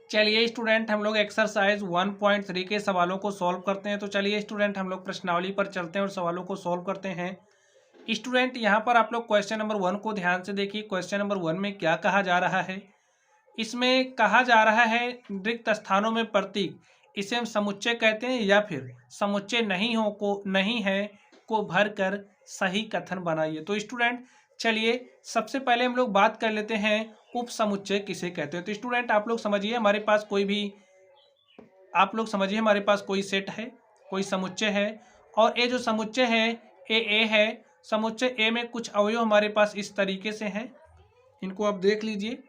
चलिए स्टूडेंट हम लोग एक्सरसाइज 1.3 के सवालों को सॉल्व करते हैं। तो चलिए स्टूडेंट हम लोग प्रश्नावली पर चलते हैं और सवालों को सॉल्व करते हैं। स्टूडेंट यहाँ पर आप लोग क्वेश्चन नंबर 1 को ध्यान से देखिए। क्वेश्चन नंबर 1 में क्या कहा जा रहा है? इसमें कहा जा रहा है रिक्त स्थानों में प्रतीक, इसे हम समुच्चय कहते हैं या फिर समुच्चय नहीं है को भर कर सही कथन बनाइए। तो स्टूडेंट चलिए सबसे पहले हम लोग बात कर लेते हैं उप समुच्चय किसे कहते हैं। तो स्टूडेंट आप लोग समझिए हमारे पास कोई सेट है, कोई समुच्चय है, और ये जो समुच्चय है ए है। समुच्चय ए में कुछ अवयव हमारे पास इस तरीके से हैं, इनको आप देख लीजिए।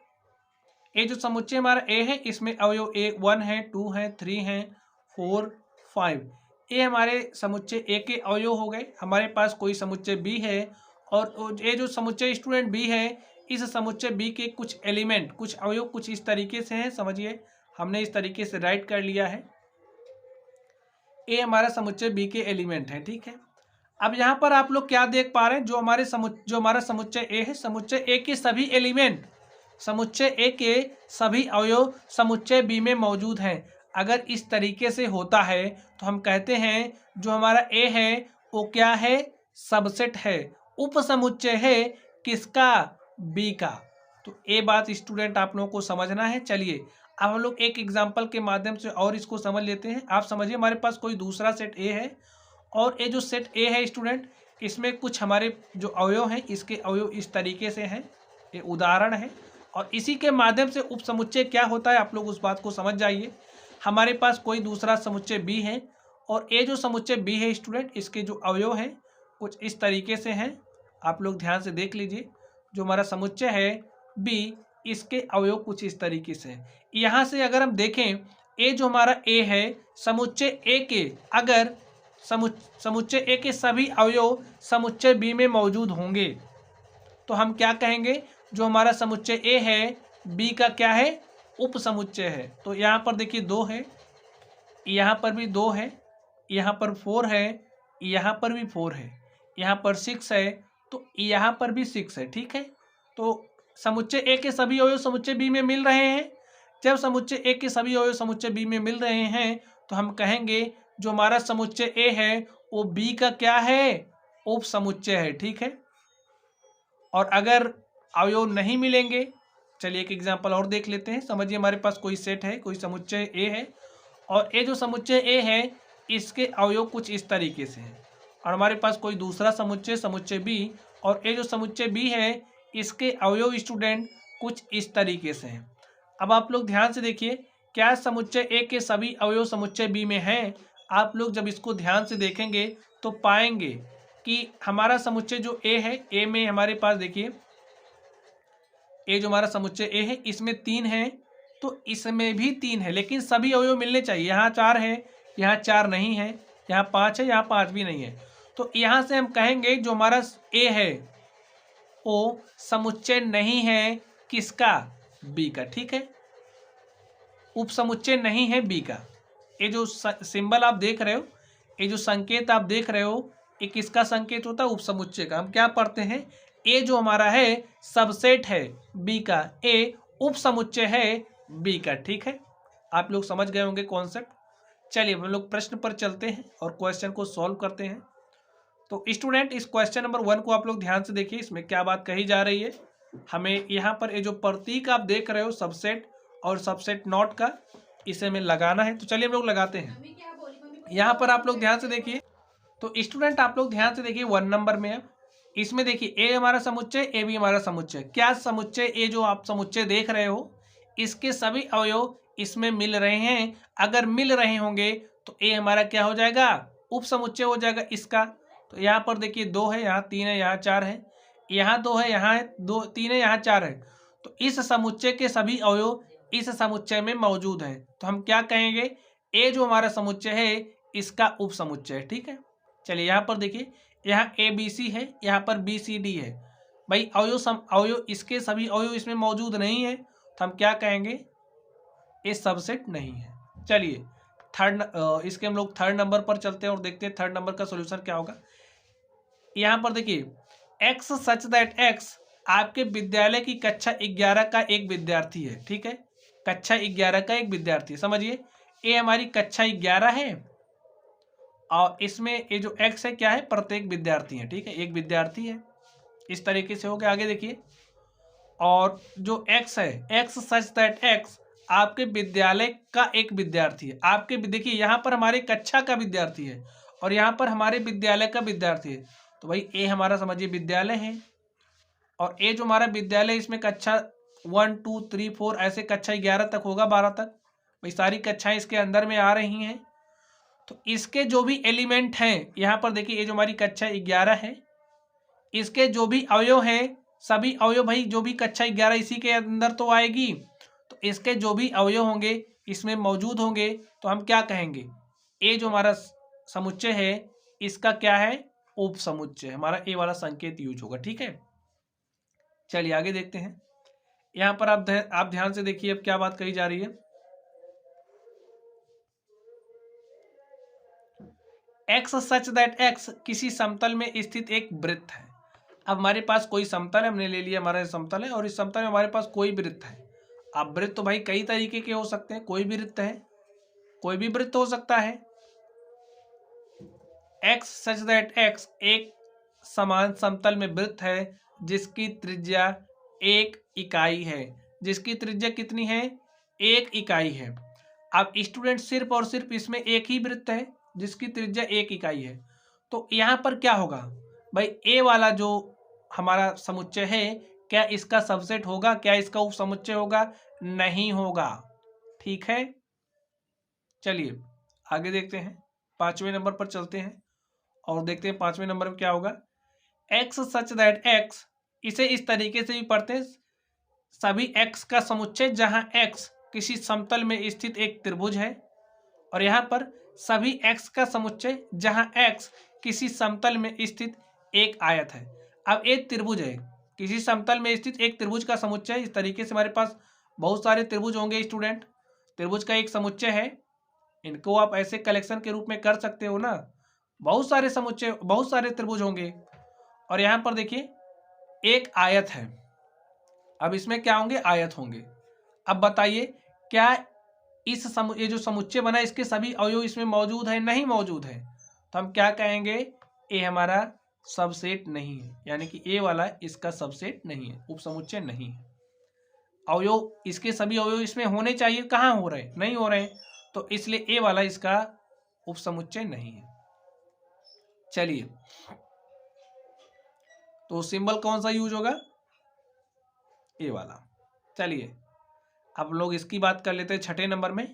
ये जो समुच्चय हमारा ए है इसमें अवयव ए 1 है, 2 है, 3 है, 4, 5। ये हमारे समुच्चय ए के अवयव हो गए। हमारे पास कोई समुच्चय बी है और ये जो समुच्चय स्टूडेंट बी है, इस समुच्चय बी के कुछ एलिमेंट, कुछ अवयव कुछ इस तरीके से हैं। समझिए हमने इस तरीके से राइट कर लिया है। ए हमारा समुच्चय बी के एलिमेंट है, ठीक है। अब यहाँ पर आप लोग क्या देख पा रहे हैं, जो हमारा समुच्चय ए है, समुच्चय ए के सभी एलिमेंट, समुच्चय ए के सभी अवयव समुच्चय बी में मौजूद हैं। अगर इस तरीके से होता है तो हम कहते हैं जो हमारा ए है वो क्या है? सबसेट है, उप समुच्चय है किसका? बी का। तो ये बात स्टूडेंट आप लोगों को समझना है। चलिए अब हम लोग एक एग्जाम्पल के माध्यम से और इसको समझ लेते हैं। आप समझिए हमारे पास कोई दूसरा सेट ए है और ये जो सेट ए है स्टूडेंट, इसमें कुछ हमारे जो अवयव हैं, इसके अवयव इस तरीके से हैं, ये उदाहरण है। और इसी के माध्यम से उप समुच्चय क्या होता है आप लोग उस बात को समझ जाइए। हमारे पास कोई दूसरा समुच्चय बी है और ये जो समुच्चय बी है स्टूडेंट, इसके जो अवयव हैं कुछ इस तरीके से हैं। आप लोग ध्यान से देख लीजिए, जो हमारा समुच्चय है बी, इसके अवयव कुछ इस तरीके से हैं। यहाँ से अगर हम देखें, ए जो हमारा ए है, समुच्चय ए के अगर समुच्चय ए के सभी अवयव समुच्चय बी में मौजूद होंगे तो हम क्या कहेंगे? जो हमारा समुच्चय ए है बी का क्या है? उप समुच्चय है। तो यहाँ पर देखिए 2 है, यहाँ पर भी 2 है, यहाँ पर 4 है, यहाँ पर भी 4 है, यहाँ पर 6 है, तो यहाँ पर भी 6 है, ठीक है। तो समुच्चय ए के सभी अवयव समुच्चय बी में मिल रहे हैं। जब समुच्चय ए के सभी अवयव समुच्चय बी में मिल रहे हैं तो हम कहेंगे जो हमारा समुच्चय ए है वो बी का क्या है? उप समुच्चय है, ठीक है। और अगर अवयव नहीं मिलेंगे, चलिए एक एग्जांपल और देख लेते हैं। समझिए हमारे पास कोई सेट है, कोई समुच्चय ए है और ये जो समुच्चय ए है इसके अवयव कुछ इस तरीके से हैं। और हमारे पास कोई दूसरा समुच्चय समुच्चय बी, और ये जो समुच्चय बी है इसके अवयव स्टूडेंट कुछ इस तरीके से हैं। अब आप लोग ध्यान से देखिए, क्या समुच्चय ए के सभी अवयव समुच्चय बी में हैं? आप लोग जब इसको ध्यान से देखेंगे तो पाएंगे कि हमारा समुच्चय जो ए है, ए में हमारे पास देखिए, ए जो हमारा समुच्चय ए है इसमें 3 है, तो इसमें भी 3 है, लेकिन सभी अवयव मिलने चाहिए। यहाँ 4 है, यहाँ 4 नहीं है, यहाँ 5 है, यहाँ 5 भी नहीं है। तो यहाँ से हम कहेंगे जो हमारा ए है वो समुच्चय नहीं है किसका? बी का, ठीक है। उप समुच्चय नहीं है बी का। ये जो सिंबल आप देख रहे हो, ये जो संकेत आप देख रहे हो, ये किसका संकेत होता है? उप समुच्चय का। हम क्या पढ़ते हैं? ए जो हमारा है सबसेट है बी का, ए उप समुच्चय है बी का, ठीक है। आप लोग समझ गए होंगे कॉन्सेप्ट। चलिए हम लोग प्रश्न पर चलते हैं और क्वेश्चन को सॉल्व करते हैं। तो स्टूडेंट इस क्वेश्चन नंबर 1 को आप लोग ध्यान से देखिए, इसमें क्या बात कही जा रही है। हमें यहाँ पर ये जो प्रतीक आप देख रहे हो सबसेट और सबसेट नॉट का, इसे हमें लगाना है। तो चलिए हम लोग लगाते हैं। यहाँ पर आप लोग ध्यान से देखिए, तो स्टूडेंट आप लोग ध्यान से देखिए 1 नंबर में। अब इसमें देखिए ए हमारा समुच्चय, ए भी हमारा समुच्चय। क्या समुच्चय ए जो आप समुच्चय देख रहे हो इसके सभी अवयव इसमें मिल रहे हैं? अगर मिल रहे होंगे तो ए हमारा क्या हो जाएगा? उप समुच्चय हो जाएगा इसका। तो यहाँ पर देखिए 2 है, यहाँ 3 है, यहाँ 4 है, यहाँ 2 है, यहाँ 2 3 है, यहाँ 4 है। तो इस समुच्चय के सभी अवयव इस समुच्चय में मौजूद हैं। तो हम क्या कहेंगे? ए जो हमारा समुच्चय है इसका उप समुच्चय है, ठीक है। चलिए यहाँ पर देखिए, यहाँ ए बी सी है, यहाँ पर बी सी डी है। भाई अवयव इसके सभी अवयव इसमें मौजूद नहीं है, तो हम क्या कहेंगे? ये सबसेट नहीं है। चलिए इसके हम लोग 3rd नंबर पर चलते हैं और देखते हैं 3rd नंबर का सोल्यूशन क्या होगा। यहाँ पर देखिए, एक्स सच दैट एक्स आपके विद्यालय की कक्षा 11 का एक विद्यार्थी है, ठीक है। कक्षा 11 का एक विद्यार्थी है। समझिए ए हमारी कक्षा 11 है और इसमें ये जो x है क्या है, प्रत्येक विद्यार्थी है। ठीक है, एक विद्यार्थी है। इस तरीके से हो गया। आगे देखिए, और जो x है, x सच दैट x आपके विद्यालय का एक विद्यार्थी है। आपके देखिए यहाँ पर हमारे कक्षा का विद्यार्थी है और यहाँ पर हमारे विद्यालय का विद्यार्थी है। तो भाई ए हमारा समझिए विद्यालय है और ए जो हमारा विद्यालय, इसमें कक्षा 1 2 3 4 ऐसे कक्षा 11 तक होगा, 12 तक भाई सारी कक्षाएं इसके अंदर में आ रही हैं। तो इसके जो भी एलिमेंट हैं यहाँ पर देखिए, ये जो हमारी कक्षा 11 है, इसके जो भी अवयव हैं, सभी अवयव भाई जो भी कक्षा 11 इसी के अंदर तो आएगी। तो इसके जो भी अवयव होंगे इसमें मौजूद होंगे, तो हम क्या कहेंगे, ए जो हमारा समुच्चय है इसका क्या है, उप समुच्चय। हमारा ए वाला संकेत यूज होगा। ठीक है, चलिए आगे देखते हैं। यहाँ पर आप ध्यान से देखिए अब क्या बात कही जा रही है। एक्स सच दैट एक्स किसी समतल में स्थित एक वृत्त है। अब हमारे पास कोई समतल है, हमने ले लिया हमारा समतल है और इस समतल में हमारे पास कोई वृत्त है। अब वृत्त तो भाई कई तरीके के हो सकते हैं, कोई भी वृत्त है, कोई भी वृत्त हो सकता है। एक्स सच दैट एक्स एक समान समतल में वृत्त है जिसकी त्रिज्या 1 इकाई है। जिसकी त्रिज्या कितनी है, 1 इकाई है। अब स्टूडेंट सिर्फ और सिर्फ इसमें एक ही वृत्त है जिसकी त्रिज्या 1 इकाई है। तो यहाँ पर क्या होगा भाई, ए वाला जो हमारा समुच्चय है क्या इसका सबसेट होगा, क्या इसका उप समुच्चय होगा, नहीं होगा। ठीक है, चलिए आगे देखते हैं। 5वें नंबर पर चलते हैं और देखते हैं 5वें नंबर में क्या होगा। एक्स सच दैट एक्स, इसे इस तरीके से भी पढ़ते हैं, सभी एक्स का समुच्चय जहां एक्स किसी समतल में स्थित एक त्रिभुज है, और यहाँ पर सभी एक्स का समुच्चय जहां एक्स किसी समतल में स्थित एक आयत है। अब एक त्रिभुज है, किसी समतल में स्थित एक त्रिभुज का समुच्चय। इस तरीके से हमारे पास बहुत सारे त्रिभुज होंगे स्टूडेंट, त्रिभुज का एक समुच्चय है। इनको आप ऐसे कलेक्शन के रूप में कर सकते हो ना, बहुत सारे समुच्चय, बहुत सारे त्रिभुज होंगे। और यहाँ पर देखिए एक आयत है। अब इसमें क्या होंगे, आयत होंगे। अब बताइए क्या ये जो समुच्चय बना इसके सभी अवयव इसमें मौजूद है, नहीं मौजूद है। तो हम क्या कहेंगे, ए हमारा सबसेट नहीं है, यानी कि ए वाला इसका सबसेट नहीं है, उप समुच्चय नहीं है। अवयव इसके सभी अवयव इसमें होने चाहिए, कहाँ हो रहे, नहीं हो रहे, तो इसलिए ए वाला इसका उप समुच्चय नहीं है। चलिए तो सिंबल कौन सा यूज होगा, ए वाला। चलिए अब लोग इसकी बात कर लेते हैं 6ठे नंबर में।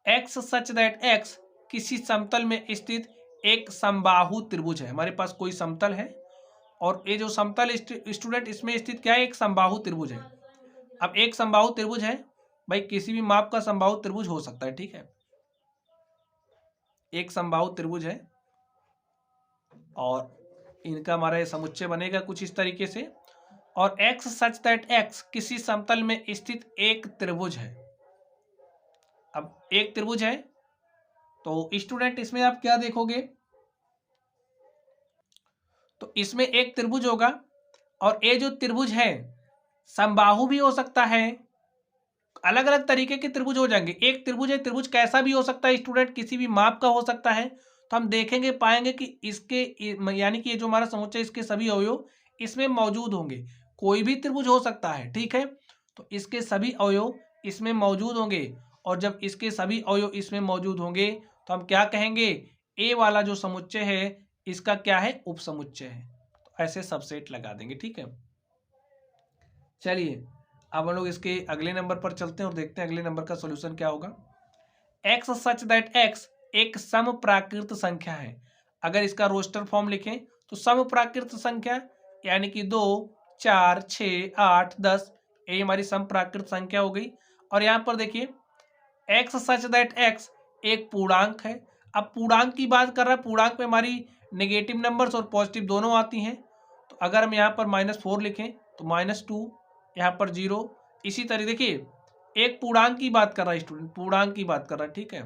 एक्स सच दैट एक्स किसी समतल में स्थित एक समबाहु त्रिभुज है। हमारे पास कोई समतल है और ये जो समतल स्टूडेंट इसमें स्थित क्या है, एक समबाहु त्रिभुज है। अब एक समबाहु त्रिभुज है भाई, किसी भी माप का समबाहु त्रिभुज हो सकता है। ठीक है, एक समबाहु त्रिभुज है और इनका हमारा ये समुच्चय बनेगा कुछ इस तरीके से। और एक्स सच दैट एक्स किसी समतल में स्थित एक त्रिभुज है। अब एक त्रिभुज है तो स्टूडेंट इसमें आप क्या देखोगे, तो इसमें एक त्रिभुज होगा और ये जो त्रिभुज है समबाहु भी हो सकता है, अलग अलग तरीके के त्रिभुज हो जाएंगे। एक त्रिभुज है, त्रिभुज कैसा भी हो सकता है स्टूडेंट, किसी भी माप का हो सकता है। तो हम देखेंगे, पाएंगे कि इसके यानी कि ये जो हमारा समुच्चय इसके सभी अवयव इसमें मौजूद होंगे। कोई भी त्रिभुज हो सकता है, ठीक है, तो इसके सभी अवयव इसमें मौजूद होंगे। और जब इसके सभी अवयव इसमें मौजूद होंगे तो हम क्या कहेंगे, ए वाला जो समुच्चय है इसका क्या है, उप समुच्चय है। तो ऐसे सबसेट लगा देंगे। ठीक है, चलिए अब हम लोग इसके अगले नंबर पर चलते हैं और देखते हैं अगले नंबर का सॉल्यूशन क्या होगा। एक्स सच दैट एक्स एक समप्राकृत संख्या है। अगर इसका रोस्टर फॉर्म लिखें तो समप्राकृत संख्या यानी कि 2 4 6 8 10 ये हमारी समप्राकृत संख्या हो गई। और यहाँ पर देखिए एक्स सच दैट एक्स एक पूर्णांक है। अब पूर्णांक की बात कर रहा है, पूर्णांक में हमारी नेगेटिव नंबर्स और पॉजिटिव दोनों आती हैं। तो अगर हम यहाँ पर -4 लिखें तो -2, यहाँ पर 0। इसी तरह देखिए एक पूर्णांक की बात कर रहा है स्टूडेंट, पूर्णांक की बात कर रहा है। ठीक है,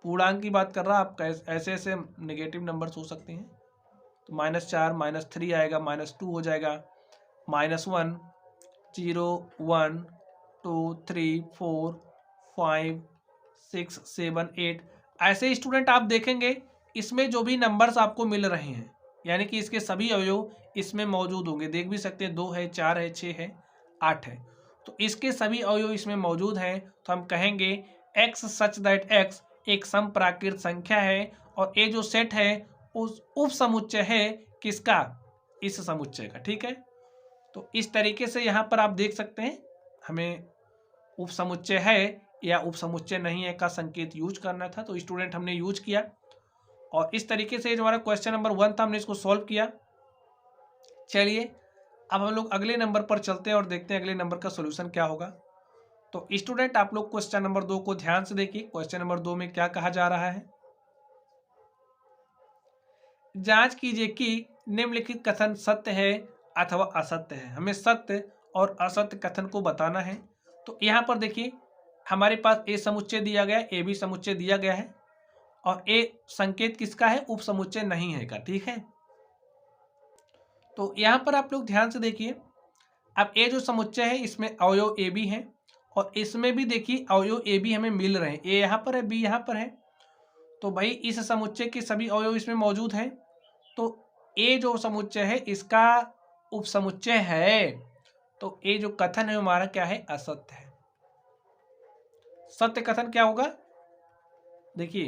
पूर्णांक की बात कर रहा है। आप ऐसे ऐसे नेगेटिव नंबर्स हो सकते हैं। तो -4 -3 आएगा, -2 हो जाएगा, -1 0 1 2 3 4 5 6 7 8 ऐसे स्टूडेंट आप देखेंगे इसमें जो भी नंबर्स आपको मिल रहे हैं यानी कि इसके सभी अवयव इसमें मौजूद होंगे। देख भी सकते हैं 2 है, 4 है, 6 है, 8 है, तो इसके सभी अवयव इसमें मौजूद हैं। तो हम कहेंगे एक्स सच दैट एक्स एक समप्राकृत संख्या है और ये जो सेट है उस उप समुच्चय है किसका, इस समुच्चय का। ठीक है, तो इस तरीके से यहाँ पर आप देख सकते हैं हमें उप समुच्चय है या उप समुच्चय नहीं है का संकेत यूज करना था, तो स्टूडेंट हमने यूज किया और इस तरीके से जो हमारा क्वेश्चन नंबर 1 था हमने इसको सॉल्व किया। चलिए अब हम लोग अगले नंबर पर चलते हैं और देखते हैं अगले नंबर का सॉल्यूशन क्या होगा। तो स्टूडेंट आप लोग क्वेश्चन नंबर 2 को ध्यान से देखिए। क्वेश्चन नंबर 2 में क्या कहा जा रहा है, जांच कीजिए कि निम्नलिखित कथन सत्य है अथवा असत्य है। हमें सत्य और असत्य कथन को बताना है। तो यहाँ पर देखिए हमारे पास ए समुच्चय दिया गया है, ए बी समुच्चय दिया गया है और ए संकेत किसका है, उप समुच्चय नहीं है का। ठीक है, तो यहाँ पर आप लोग ध्यान से देखिए। अब ए जो समुच्चय है इसमें अवयव ए बी है और इसमें भी देखिए अवयव ए बी हमें मिल रहे हैं, ए यहाँ पर है, बी यहाँ पर है। तो भाई इस समुच्चय के सभी अवयव इसमें मौजूद हैं। तो ए जो समुच्चय है इसका उपसमुच्चय है, तो ए जो कथन है हमारा क्या है, असत्य है। सत्य कथन क्या होगा, देखिए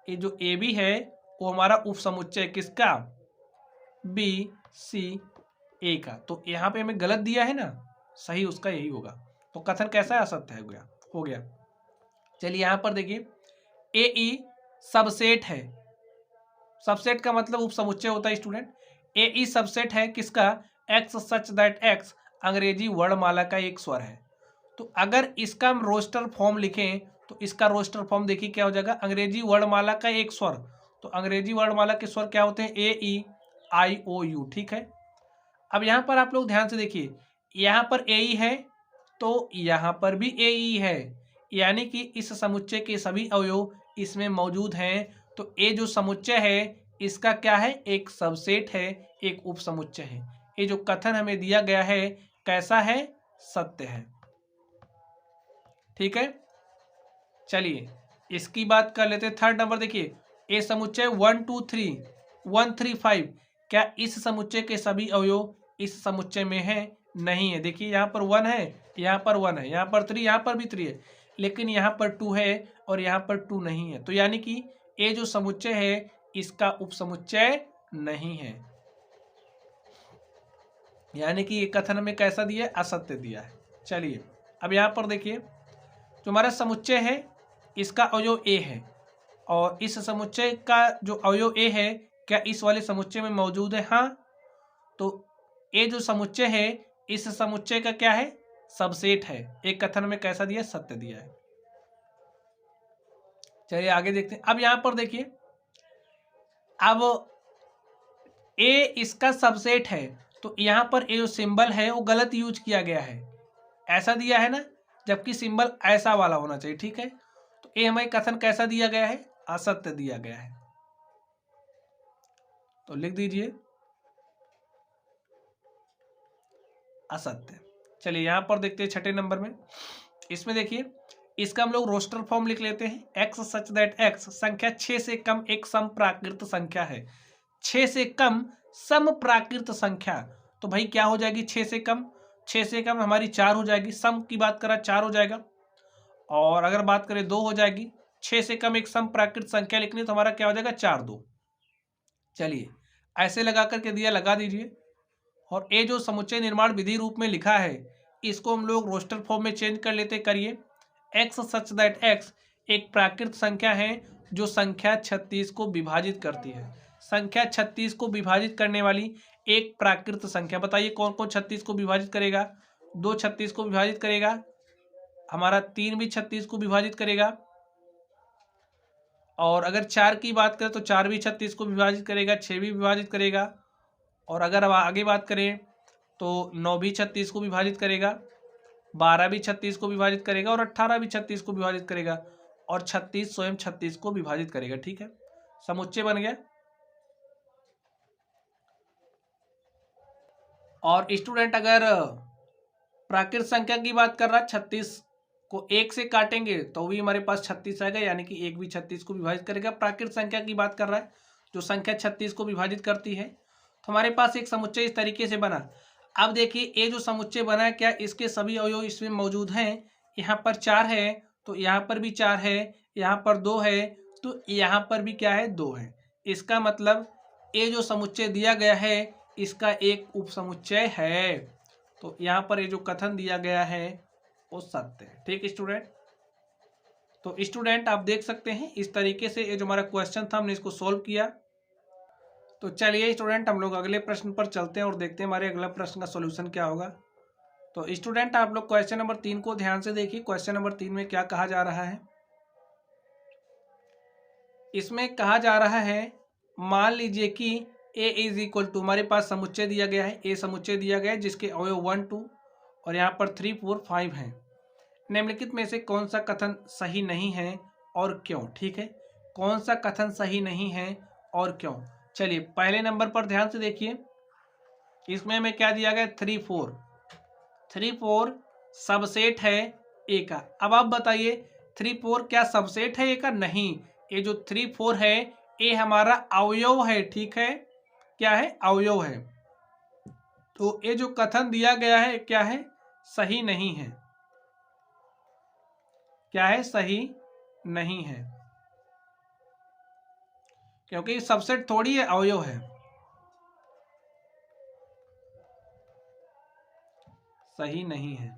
ये जो ए बी है वो हमारा उपसमुच्चय किसका, बी सी ए का। तो यहाँ पे हमें गलत दिया है ना, सही उसका यही होगा। तो कथन कैसा है, असत्य है, हो गया। चलिए यहाँ पर देखिए ए ई सबसेट है। सबसेट का मतलब उपसमुच्चय होता है स्टूडेंट। ए ई सबसेट है किसका, एक्स सच दैट एक्स अंग्रेजी वर्णमाला का एक स्वर है। तो अगर इसका हम रोस्टर फॉर्म लिखें तो इसका रोस्टर फॉर्म देखिए क्या हो जाएगा, अंग्रेजी वर्णमाला का एक स्वर। तो अंग्रेजी वर्णमाला के स्वर क्या होते हैं, ए ई आई ओ यू। ठीक है, अब यहाँ पर आप लोग ध्यान से देखिए, यहाँ पर ए ई है तो यहाँ पर भी ए ई है, यानी कि इस समुच्चय के सभी अवयव इसमें मौजूद हैं। तो ए जो समुच्चय है इसका क्या है, एक सबसेट है, एक उपसमुच्चय है। ये जो कथन हमें दिया गया है कैसा है, सत्य है। ठीक है, चलिए इसकी बात कर लेते हैं। थर्ड नंबर देखिए, ए समुच्चय 1 2 3 1 3 5 क्या इस समुच्चय के सभी अवयव इस समुच्चय में है, नहीं है। देखिए यहाँ पर 1 है, यहाँ पर 1 है, यहाँ पर 3, यहाँ पर भी 3 है, लेकिन यहाँ पर 2 है और यहाँ पर 2 नहीं है। तो यानी कि ये जो समुच्चय है इसका उपसमुच्चय नहीं है, यानी कि ये कथन हमें कैसा दिया है, असत्य दिया है। चलिए अब यहाँ पर देखिए जो हमारा समुच्चय है इसका अवयव ए है और इस समुच्चय का जो अवयव ए है क्या इस वाले समुच्चय में मौजूद है, हाँ। तो ये जो समुच्चय है इस समुच्चय का क्या है, सबसेट है। एक कथन में कैसा दिया, सत्य दिया है। चलिए आगे देखते हैं। अब यहां पर देखिए, अब ए इसका सबसेट है तो यहां पर ये जो सिंबल है वो गलत यूज किया गया है, ऐसा दिया है ना, जबकि सिंबल ऐसा वाला होना चाहिए। ठीक है, तो ये हमें कथन कैसा दिया गया है, असत्य दिया गया है। तो लिख दीजिए असत्य। चलिए यहां पर देखते हैं छठे नंबर में। इसमें देखिए इसका हम लोग रोस्टर फॉर्म लिख लेते हैं। एक्स सच दैट एक्स संख्या 6 से कम एक समप्राकृत संख्या है। 6 से कम समप्राकृत संख्या, तो भाई क्या हो जाएगी, 6 से कम, 6 से कम हमारी 4 हो जाएगी। सम की बात करा 4 हो जाएगा, और अगर बात करें 2 हो जाएगी। 6 से कम एक समप्राकृत संख्या लिखनी तो हमारा क्या हो जाएगा, 4 2। चलिए ऐसे लगा करके दिया, लगा दीजिए। और ये जो समुच्चय निर्माण विधि रूप में लिखा है इसको हम लोग रोस्टर फॉर्म में चेंज कर लेते। करिए, एक्स सच दैट एक्स एक प्राकृत संख्या है जो संख्या 36 को विभाजित करती है। संख्या 36 को विभाजित करने वाली एक प्राकृत संख्या, बताइए कौन कौन 36 को विभाजित करेगा। 2 36 को विभाजित करेगा, हमारा 3 भी 36 को विभाजित करेगा, और अगर 4 की बात करें तो 4 भी 36 को विभाजित करेगा, 6 भी विभाजित करेगा, और अगर अब आगे बात करें तो 9 भी 36 को विभाजित करेगा, 12 भी 36 को विभाजित करेगा, और 18 भी 36 को विभाजित करेगा, और 36 स्वयं 36 को विभाजित करेगा। ठीक है, समुच्चय बन गया। और स्टूडेंट अगर प्राकृत संख्या की बात कर रहा है, 36 को 1 से काटेंगे तो भी हमारे पास 36 आएगा, यानी कि 1 भी 36 को विभाजित करेगा। प्राकृत संख्या की बात कर रहा है जो संख्या 36 को विभाजित करती है। तो हमारे पास एक समुच्चय इस तरीके से बना। अब देखिए ये जो समुच्चय बना है, क्या इसके सभी अवयव इसमें मौजूद हैं? यहाँ पर 4 है तो यहाँ पर भी 4 है, यहाँ पर 2 है तो यहाँ पर भी क्या है, 2 है। इसका मतलब ये जो समुच्चय दिया गया है इसका एक उपसमुच्चय है। तो यहाँ पर ये जो कथन दिया गया है वो सत्य है। ठीक स्टूडेंट, तो स्टूडेंट आप देख सकते हैं इस तरीके से ये जो हमारा क्वेश्चन था हमने इसको सोल्व किया। तो चलिए स्टूडेंट हम लोग अगले प्रश्न पर चलते हैं और देखते हैं हमारे अगला प्रश्न का सॉल्यूशन क्या होगा। तो स्टूडेंट आप लोग क्वेश्चन नंबर 3 को ध्यान से देखिए। क्वेश्चन नंबर 3 में क्या कहा जा रहा है? इसमें कहा जा रहा है, मान लीजिए कि a इज इक्वल टू, हमारे पास समुच्चय दिया गया है, a समुच्चय दिया गया है जिसके अवयव 1 2 और यहाँ पर 3 4 5 हैं। निम्नलिखित में से कौन सा कथन सही नहीं है और क्यों? ठीक है, कौन सा कथन सही नहीं है और क्यों? चलिए पहले नंबर पर ध्यान से देखिए। इसमें हमें क्या दिया गया? 3 4 3 4 सबसेट है ए का। अब आप बताइए 3 4 क्या सबसेट है ए का? नहीं, ये जो 3 4 है ये हमारा अवयव है। ठीक है, क्या है? अवयव है। तो ये जो कथन दिया गया है क्या है? सही नहीं है। क्या है? सही नहीं है, क्योंकि सबसेट थोड़ी है, अवयव है। सही नहीं है।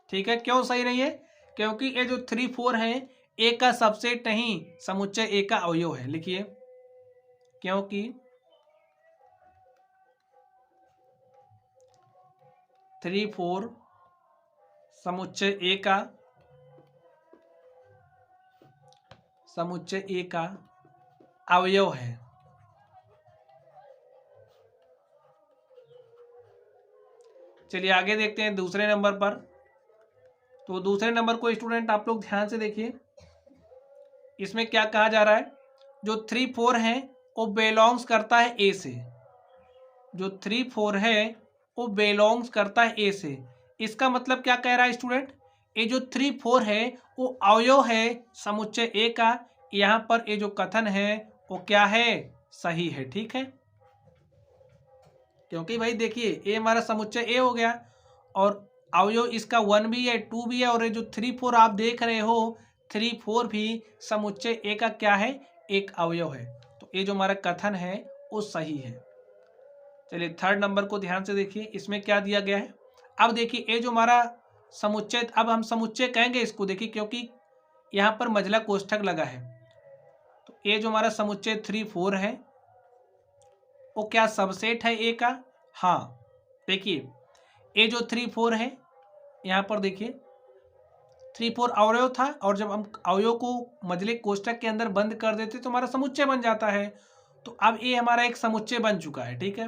ठीक है, क्यों सही नहीं है? क्योंकि ये जो 3 4 है ए का सबसेट नहीं, समुच्चय ए का अवयव है। लिखिए, क्योंकि 3 4 समुच्चय ए का अवयव है। चलिए आगे देखते हैं दूसरे नंबर पर। तो दूसरे नंबर को स्टूडेंट आप लोग ध्यान से देखिए। इसमें क्या कहा जा रहा है? जो 3 4 है वो बिलोंग्स करता है ए से। जो 3 4 है वो बिलोंग्स करता है ए से। इसका मतलब क्या कह रहा है स्टूडेंट? ये जो 3 4 है वो अवयव है समुच्चय ए का। यहाँ पर ये जो कथन है वो क्या है? सही है। ठीक है, क्योंकि भाई देखिए ए हमारा समुच्चय ए हो गया और अवयव इसका 1 भी है 2 भी है, और ये जो 3 4 आप देख रहे हो 3 4 भी समुच्चय ए का क्या है? एक अवयव है। तो ये जो हमारा कथन है वो सही है। चलिए थर्ड नंबर को ध्यान से देखिए। इसमें क्या दिया गया है? अब देखिए ये जो हमारा समुच्चय, अब हम समुच्चय कहेंगे इसको, देखिए क्योंकि यहाँ पर मझला कोष्ठक लगा है। तो ये जो हमारा समुच्चय 3 4 है वो क्या सबसेट है ए का? हाँ, देखिए ये जो 3 4 है यहाँ पर देखिए 3 4 अवयव था, और जब हम अवयव को मझले कोष्ठक के अंदर बंद कर देते तो हमारा समुच्चय बन जाता है। तो अब ये हमारा एक समुच्चय बन चुका है। ठीक है,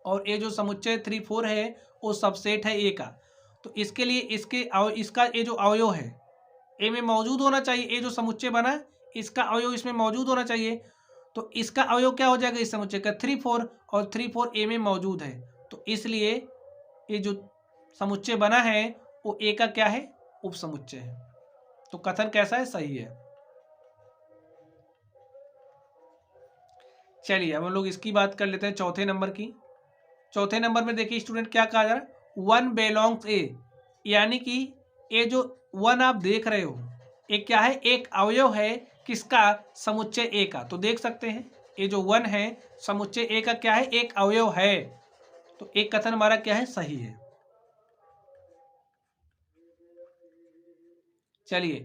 और ये जो समुच्चय 3 4 है वो सबसेट है ए का। तो इसके लिए इसका ये जो अवयव है ए में मौजूद होना चाहिए। ये जो समुच्चय बना इसका अवयव इसमें मौजूद होना चाहिए। तो इसका अवयव क्या हो जाएगा इस समुच्चय का? 3 4, और 3 4 ए में मौजूद है। तो इसलिए ये जो समुच्चय बना है वो ए का क्या है? उपसमुच्चय है। तो कथन कैसा है? सही है। चलिए अब हम लोग इसकी बात कर लेते हैं चौथे नंबर की। चौथे नंबर में देखिए स्टूडेंट क्या कहा जा रहा है? 1 बिलोंग्स ए, यानी कि ये जो 1 आप देख रहे हो ये क्या है? एक अवयव है किसका? समुच्चय ए का। तो देख सकते हैं ये जो 1 है समुच्चय ए का क्या है? एक अवयव है। तो एक कथन हमारा क्या है? सही है। चलिए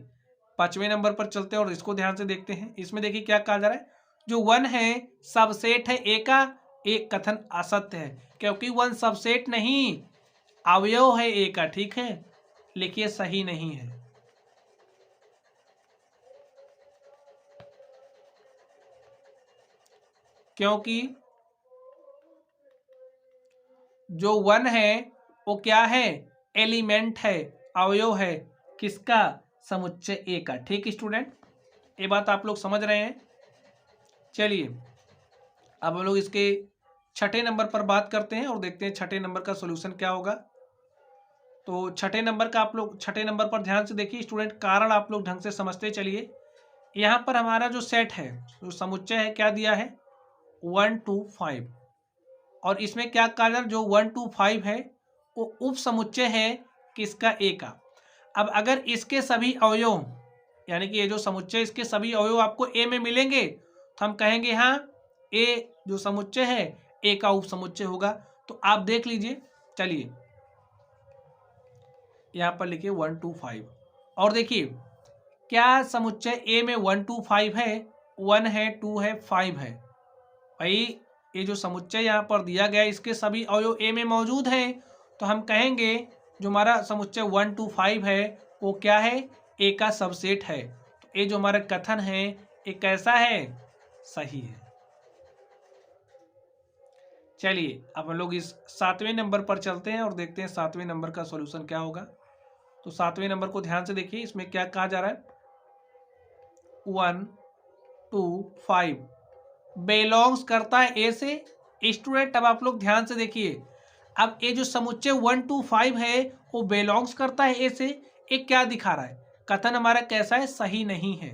पांचवें नंबर पर चलते हैं और इसको ध्यान से देखते हैं। इसमें देखिए क्या कहा जा रहा है? जो 1 है सबसेट है ए का, एक कथन असत्य है, क्योंकि 1 सबसेट नहीं अवयव है ए का। ठीक है, लिखिए सही नहीं है। क्योंकि जो 1 है वो क्या है? एलिमेंट है, अवयव है किसका? समुच्चय ए का। ठीक स्टूडेंट, ये बात आप लोग समझ रहे हैं। चलिए अब हम लोग इसके छठे नंबर पर बात करते हैं और देखते हैं छठे नंबर का सोल्यूशन क्या होगा। तो छठे नंबर का आप लोग छठे नंबर पर ध्यान से देखिए स्टूडेंट, कारण आप लोग ढंग से समझते चलिए। यहाँ पर हमारा जो सेट है, जो समुच्चय है, क्या दिया है 1 2 5, और इसमें क्या कहा जा रहा है, जो 1 2 5 है वो उप समुच्चय है किसका, ए का। अब अगर इसके सभी अवयव, यानी कि ये जो समुच्चय इसके सभी अवयव आपको ए में मिलेंगे तो हम कहेंगे हाँ ए जो समुच्चय है ए का उप समुच्चय होगा। तो आप देख लीजिए, चलिए यहाँ पर लिखिए 1 2 5, और देखिए क्या समुच्चय ए में 1 2 5 है, 1 है 2 है 5 है। भाई ये जो समुच्चय यहाँ पर दिया गया इसके सभी अवयव ए में मौजूद हैं, तो हम कहेंगे जो हमारा समुच्चय 1 2 5 है वो क्या है, ए का सबसेट है। तो ये जो हमारा कथन है ये कैसा है, सही है। चलिए अब हम लोग इस 7वें नंबर पर चलते हैं और देखते हैं 7वें नंबर का सॉल्यूशन क्या होगा। तो 7वें नंबर को ध्यान से देखिए, इसमें क्या कहा जा रहा है, 1 2 5 बिलोंग्स करता है ए से। स्टूडेंट अब आप लोग ध्यान से देखिए, अब ये जो समुच्चय 1 2 5 है वो बिलोंग्स करता है ए से। ये क्या दिखा रहा है, कथन हमारा कैसा है, सही नहीं है,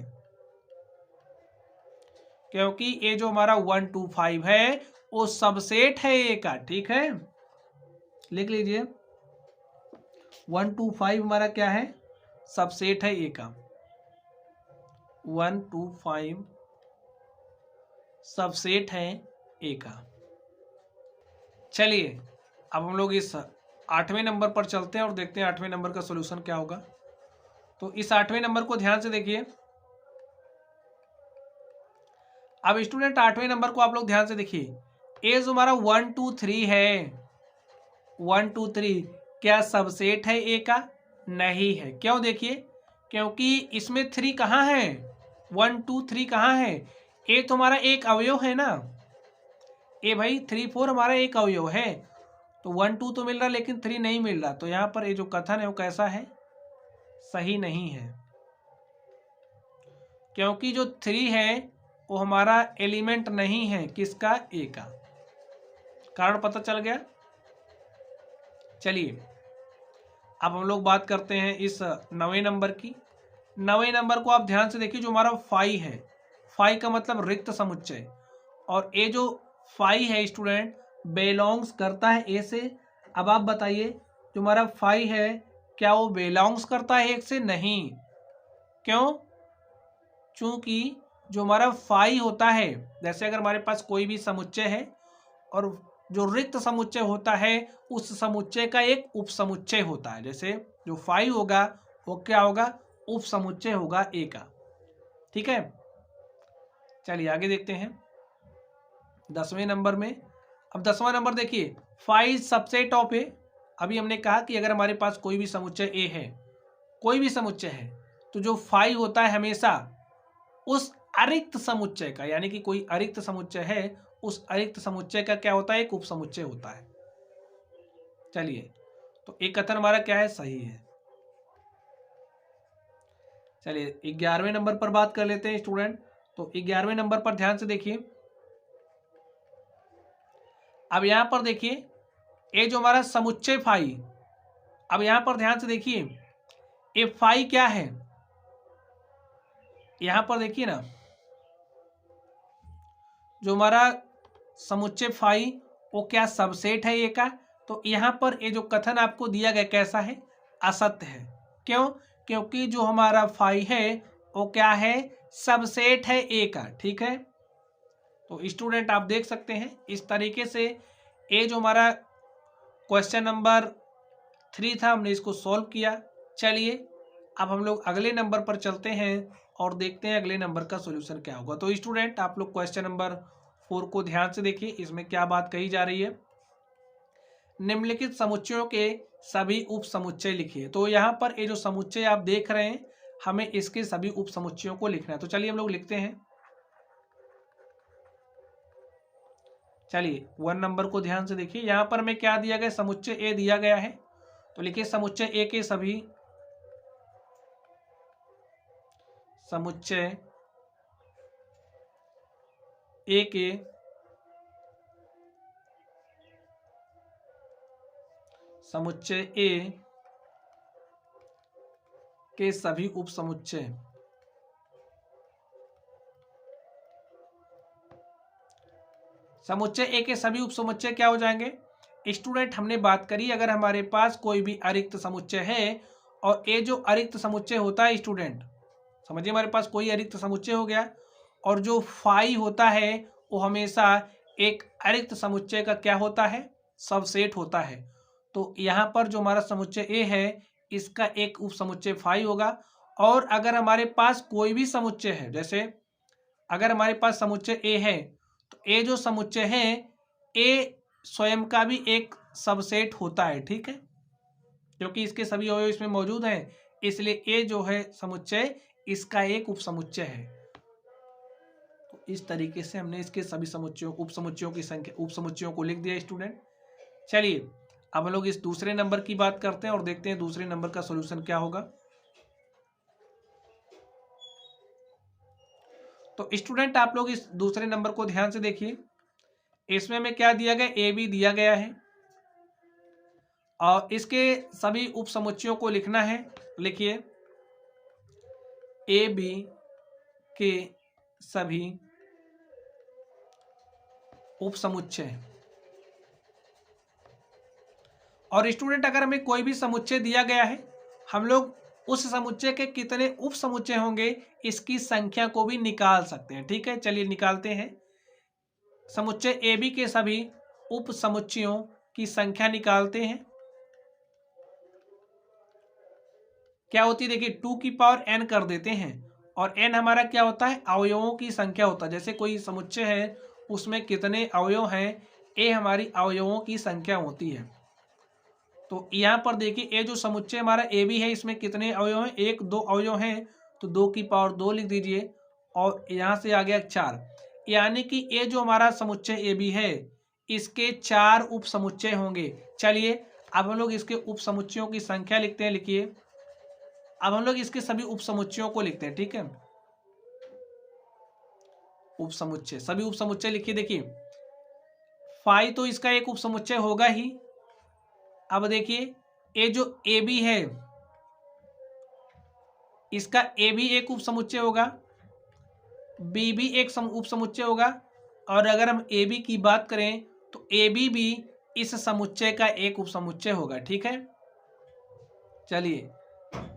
क्योंकि ये जो हमारा 1 2 5 है वो सबसेट है ए का। ठीक है, लिख लीजिए 1 2 5 हमारा क्या है, सबसेट है ए का। 1 2 5 सबसेट है ए का। चलिए अब हम लोग इस 8वें नंबर पर चलते हैं और देखते हैं 8वें नंबर का सॉल्यूशन क्या होगा। तो इस 8वें नंबर को ध्यान से देखिए। अब स्टूडेंट 8वें नंबर को आप लोग ध्यान से देखिए, ए जो हमारा 1 2 3 है, 1 2 3 क्या सबसेट है ए का, नहीं है। क्यों, देखिए क्योंकि इसमें 3 कहाँ है, 1 2 3 कहाँ है, ए तो हमारा एक अवयव है ना, ए भाई 3 4 हमारा एक अवयव है। तो 1 2 तो मिल रहा लेकिन 3 नहीं मिल रहा, तो यहाँ पर ये जो कथन है वो कैसा है, सही नहीं है, क्योंकि जो 3 है वो हमारा एलिमेंट नहीं है किसका, ए का। कारण पता चल गया। चलिए अब हम लोग बात करते हैं इस 9वें नंबर की। 9वें नंबर को आप ध्यान से देखिए, जो हमारा 5 है, 5 का मतलब रिक्त समुच्चय, और ये जो 5 है स्टूडेंट बिलोंग्स करता है ए से। अब आप बताइए जो हमारा 5 है क्या वो बिलोंग्स करता है एक से, नहीं। क्यों, चूंकि जो हमारा 5 होता है, जैसे अगर हमारे पास कोई भी समुच्चय है और जो रिक्त समुच्चय होता है उस समुच्चय का एक उप समुच्चय होता है, जैसे जो 5 होगा वो क्या होगा, उप समुच्चय होगा ए का। ठीक है, चलिए आगे देखते हैं 10वें नंबर में। अब 10वां नंबर देखिए, 5 सबसेट ऑफ ए। अभी हमने कहा कि अगर हमारे पास कोई भी समुच्चय ए है, कोई भी समुच्चय है, तो जो 5 होता है हमेशा उस अरिक्त समुच्चय का, यानी कि कोई अरिक्त समुच्चय है उस अरिक्त समुच्चय का क्या होता है, एक उप समुच्चय होता है। चलिए तो एक कथन हमारा क्या है, सही है। चलिए 11वें नंबर पर बात कर लेते हैं स्टूडेंट। तो 11वें नंबर पर ध्यान से देखिए। अब यहां पर देखिए ये जो हमारा समुच्चय 5, अब यहां पर ध्यान से देखिए ये 5 क्या है, यहां पर देखिए ना, जो हमारा समुच्चय 5 वो क्या सबसेट है ए का। तो यहां पर ये जो कथन आपको दिया गया कैसा है, असत्य है। क्यों, क्योंकि जो हमारा 5 है वो क्या है, सबसेट है ए का। ठीक है, तो स्टूडेंट आप देख सकते हैं इस तरीके से ये जो हमारा क्वेश्चन नंबर 3 था हमने इसको सॉल्व किया। चलिए अब हम लोग अगले नंबर पर चलते हैं और देखते हैं अगले नंबर का सॉल्यूशन क्या होगा। तो स्टूडेंट आप लोग क्वेश्चन नंबर 4 को ध्यान से देखिए, इसमें क्या बात कही जा रही है, निम्नलिखित समुच्चयों के सभी उप समुच्चय लिखिए। तो यहाँ पर ये जो समुच्चय आप देख रहे हैं हमें इसके सभी उप समुच्चयों को लिखना है। तो चलिए हम लोग लिखते हैं। चलिए 1 नंबर को ध्यान से देखिए, यहाँ पर हमें क्या दिया गया, समुच्चय ए दिया गया है। तो लिखिए समुच्चय ए के सभी समुच्चय ए के समुच्चय ए के सभी उपसमुच्चय समुच्चय ए के सभी उपसमुच्चय क्या हो जाएंगे स्टूडेंट? हमने बात करी अगर हमारे पास कोई भी अरिक्त समुच्चय है और ये जो अरिक्त समुच्चय होता है स्टूडेंट, समझिए हमारे पास कोई अरिक्त समुच्चय हो गया और जो फाई होता है वो हमेशा एक अरिक्त समुच्चय का क्या होता है? सबसेट होता है। तो यहाँ पर जो हमारा समुच्चय ए है इसका एक उपसमुच्चय फाई होगा। और अगर हमारे पास कोई भी समुच्चय है, जैसे अगर हमारे पास समुच्चय ए है तो ए जो समुच्चय है ए स्वयं का भी एक सबसेट होता है, ठीक है, क्योंकि इसके सभी अवयव इसमें मौजूद हैं, इसलिए ए जो है समुच्चय इसका एक उपसमुच्चय है। तो इस तरीके से हमने इसके सभी समुच्चयों उपसमुच्चयों की संख्या उपसमुच्चयों को लिख दिया स्टूडेंट। चलिए अब हम लोग इस दूसरे नंबर की बात करते हैं और देखते हैं दूसरे नंबर का सॉल्यूशन क्या होगा। तो स्टूडेंट आप लोग इस दूसरे नंबर को ध्यान से देखिए। इसमें हमें क्या दिया गया? ए बी दिया गया है और इसके सभी उपसमुच्चयों को लिखना है। लिखिए ए बी के सभी उपसमुच्चय। और स्टूडेंट अगर हमें कोई भी समुच्चय दिया गया है हम लोग उस समुच्चय के कितने उपसमुच्चय होंगे इसकी संख्या को भी निकाल सकते हैं, ठीक है। चलिए निकालते हैं। समुच्चय ए बी के सभी उपसमुच्चयों की संख्या निकालते हैं। क्या होती है देखिए 2 की पावर n कर देते हैं और n हमारा क्या होता है? अवयवों की संख्या होता है। जैसे कोई समुच्चय है उसमें कितने अवयव हैं, ए हमारी अवयवों की संख्या होती है। तो यहाँ पर देखिए ये जो समुच्चय हमारा ए बी है इसमें कितने अवयव हैं? 1 2 अवयव हैं, तो 2 की पावर 2 लिख दीजिए और यहाँ से आ गया 4। यानी कि ये जो हमारा समुच्चय ए बी है इसके 4 उपसमुच्चय होंगे। चलिए अब हम लोग इसके उपसमुच्चयों की संख्या लिखते हैं। लिखिए अब हम लोग इसके सभी उपसमुच्चयों को लिखते हैं, ठीक है। उपसमुच्चय सभी उपसमुच्चय लिखिए। देखिए फाई तो इसका एक उपसमुच्चय होगा ही। अब देखिए ये जो ए बी है इसका ए भी एक उपसमुच्चय होगा, बी भी एक उपसमुच्चय होगा और अगर हम ए बी की बात करें तो ए बी भी इस समुच्चय का एक उपसमुच्चय होगा, ठीक है। चलिए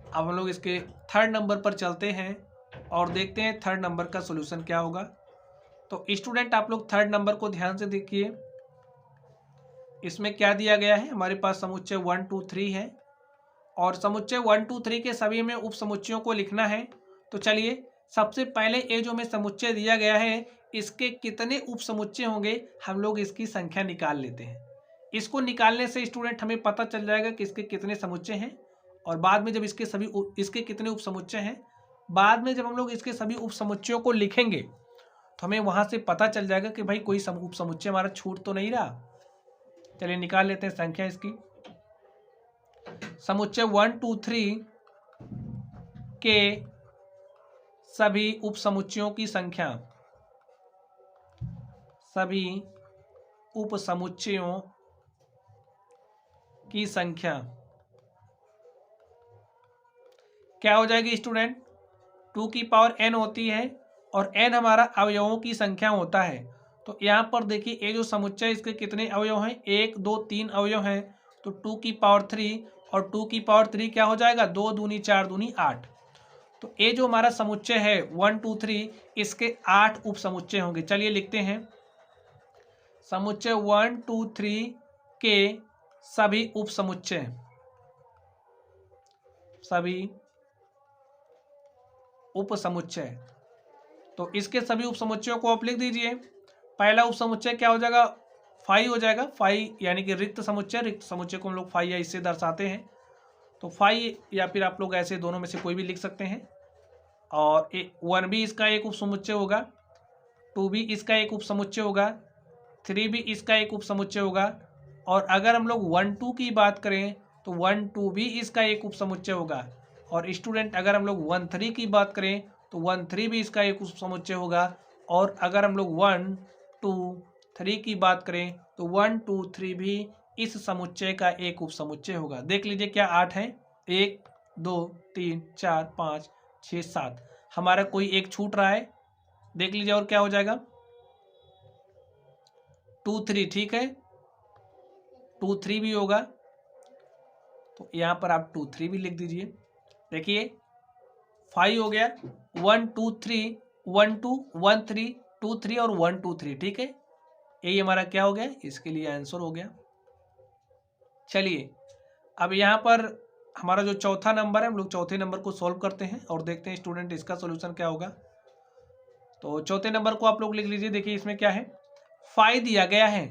अब हम लोग इसके थर्ड नंबर पर चलते हैं और देखते हैं थर्ड नंबर का सॉल्यूशन क्या होगा। तो स्टूडेंट आप लोग थर्ड नंबर को ध्यान से देखिए। इसमें क्या दिया गया है? हमारे पास समुच्चय 1 2 3 है और समुच्चय 1 2 3 के सभी में उपसमुच्चयों को लिखना है। तो चलिए सबसे पहले ये जो हमें समुच्चय दिया गया है इसके कितने उपसमुच्चय होंगे हम लोग इसकी संख्या निकाल लेते हैं। इसको निकालने से स्टूडेंट हमें पता चल जाएगा कि इसके कितने समुच्चय हैं और बाद में जब इसके कितने उपसमुच्चय हैं, बाद में जब हम लोग इसके सभी उपसमुच्चयों को लिखेंगे तो हमें वहां से पता चल जाएगा कि भाई कोई उपसमुच्चय हमारा छूट तो नहीं रहा। चलिए निकाल लेते हैं संख्या इसकी। समुच्चय 1 2 3 के सभी उपसमुच्चयों की संख्या, सभी उपसमुच्चयों की संख्या क्या हो जाएगी स्टूडेंट? 2 की पावर n होती है और n हमारा अवयवों की संख्या होता है। तो यहाँ पर देखिए ये जो समुच्चय इसके कितने अवयव हैं? 1 2 3 अवयव हैं, तो 2 की पावर 3 और 2 की पावर 3 क्या हो जाएगा? 2 दूनी 4 दूनी 8। तो ये जो हमारा समुच्चय है 1 2 3 इसके 8 उपसमुच्चय होंगे। चलिए लिखते हैं। समुच्चय 1 2 3 के सभी उपसमुच्चय, सभी उपसमुच्चय। तो इसके सभी उपसमुच्चयों को आप लिख दीजिए। पहला उपसमुच्चय क्या हो जाएगा? फाई हो जाएगा। फाई यानी कि रिक्त समुच्चय। रिक्त समुच्चय को हम लोग फाई या इससे दर्शाते हैं। तो फाई या फिर आप लोग ऐसे दोनों में से कोई भी लिख सकते हैं। और 1 भी इसका एक उपसमुच्चय होगा, 2 भी इसका एक उपसमुच्चय होगा, 3 भी इसका एक उपसमुच्चय होगा। और अगर हम लोग 1 2 की बात करें तो 1 2 भी इसका एक उपसमुच्चय होगा। और स्टूडेंट अगर हम लोग 1 3 की बात करें तो 1 3 भी इसका एक उपसमुच्चय होगा। और अगर हम लोग 1 2 3 की बात करें तो 1 2 3 भी इस समुच्चय का एक उप समुच्चय होगा। देख लीजिए क्या 8 है, 1 2 3 4 5 6 7, हमारा कोई एक छूट रहा है, देख लीजिए और क्या हो जाएगा 2 3, ठीक है 2 3 भी होगा, तो यहाँ पर आप 2 3 भी लिख दीजिए। देखिए 5 हो गया, 1 2 3 1 2 1 3 2 3 और 1 2 3, ठीक है, यही हमारा क्या हो गया, इसके लिए आंसर हो गया। चलिए अब यहाँ पर हमारा जो चौथा नंबर है, हम लोग चौथे नंबर को सॉल्व करते हैं और देखते हैं स्टूडेंट इसका सोल्यूशन क्या होगा। तो चौथे नंबर को आप लोग लिख लीजिए। देखिए इसमें क्या है, 5 दिया गया है,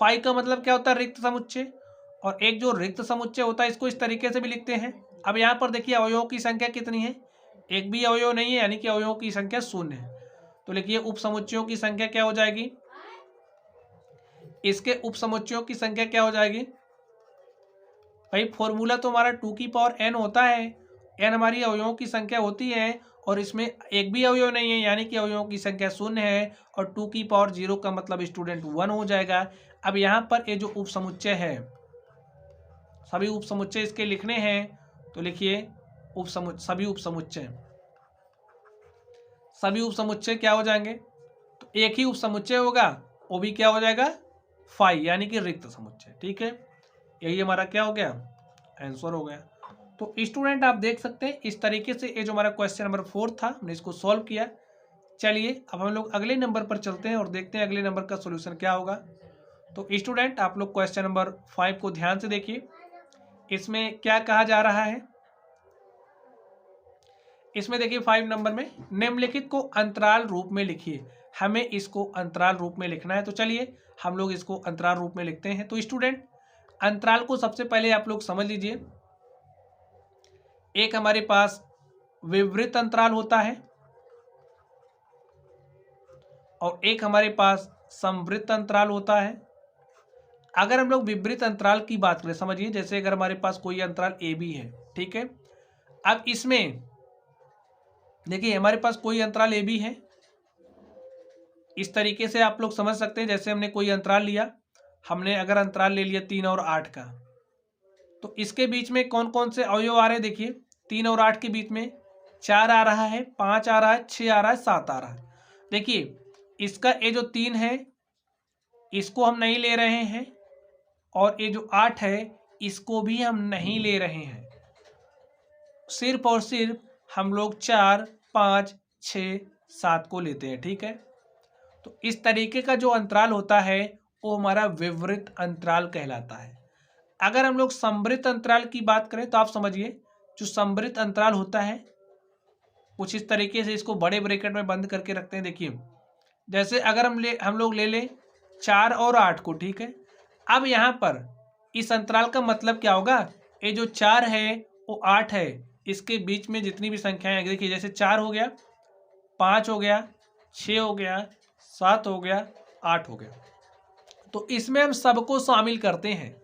5 का मतलब क्या होता है, रिक्त समुच्चय, और एक जो रिक्त समुच्चय होता है इसको इस तरीके से भी लिखते हैं। अब यहाँ पर देखिए अवयवों की संख्या कितनी है, एक भी अवयव नहीं है, यानी कि अवयवों की संख्या 0 है। तो लिखिए उप समुच्चयों की संख्या क्या हो जाएगी, इसके उप समुच्चयों की संख्या क्या हो जाएगी भाई, फॉर्मूला तो हमारा 2 की पावर n होता है, n हमारी अवयवों की संख्या होती है और इसमें एक भी अवयव नहीं है, यानी कि अवयवों की संख्या 0 है, और 2 की पावर 0 का मतलब स्टूडेंट 1 हो जाएगा। अब यहाँ पर ये जो उप समुच्चय है, सभी उप समुच्चय इसके लिखने हैं, तो लिखिए सभी उप समुच्चय क्या हो जाएंगे, तो एक ही उप समुच्चय होगा, वो भी क्या हो जाएगा 5, यानी कि रिक्त समुच्चय, ठीक है, यही हमारा क्या हो गया, आंसर हो गया। तो स्टूडेंट आप देख सकते हैं इस तरीके से ये जो हमारा क्वेश्चन नंबर 4 था, हमने इसको सॉल्व किया। चलिए अब हम लोग अगले नंबर पर चलते हैं और देखते हैं अगले नंबर का सॉल्यूशन क्या होगा। तो स्टूडेंट आप लोग क्वेश्चन नंबर 5 को ध्यान से देखिए, इसमें क्या कहा जा रहा है। इसमें देखिए 5 नंबर में निम्नलिखित को अंतराल रूप में लिखिए, हमें इसको अंतराल रूप में लिखना है। तो चलिए हम लोग इसको अंतराल रूप में लिखते हैं। तो स्टूडेंट अंतराल को सबसे पहले आप लोग समझ लीजिए, एक हमारे पास विवृत अंतराल होता है और एक हमारे पास संवृत अंतराल होता है। अगर हम लोग विवृत अंतराल की बात करें, समझिए जैसे अगर हमारे पास कोई अंतराल ए बी है, ठीक है, अब इसमें देखिए हमारे पास कोई अंतराल ए बी है, इस तरीके से आप लोग समझ सकते हैं। जैसे हमने कोई अंतराल लिया, हमने अगर अंतराल ले लिया 3 और 8 का, तो इसके बीच में कौन कौन से अवयव आ रहे हैं, देखिए 3 और 8 के बीच में 4 आ रहा है, 5 आ रहा है, 6 आ रहा है, 7 आ रहा है। देखिए इसका ये जो 3 है इसको हम नहीं ले रहे हैं, और ये जो 8 है इसको भी हम नहीं ले रहे हैं, सिर्फ और सिर्फ हम लोग 4 5 6 7 को लेते हैं, ठीक है। तो इस तरीके का जो अंतराल होता है वो हमारा विवृत अंतराल कहलाता है। अगर हम लोग संवृत अंतराल की बात करें तो आप समझिए जो संवृत अंतराल होता है कुछ इस तरीके से, इसको बड़े ब्रैकेट में बंद करके रखते हैं। देखिए जैसे अगर हम लोग ले लें 4 और 8 को, ठीक है, अब यहाँ पर इस अंतराल का मतलब क्या होगा, ये जो 4 है वो 8 है, इसके बीच में जितनी भी संख्याएं, देखिए जैसे 4 हो गया, 5 हो गया, 6 हो गया, 7 हो गया, 8 हो गया, तो इसमें हम सबको शामिल करते हैं,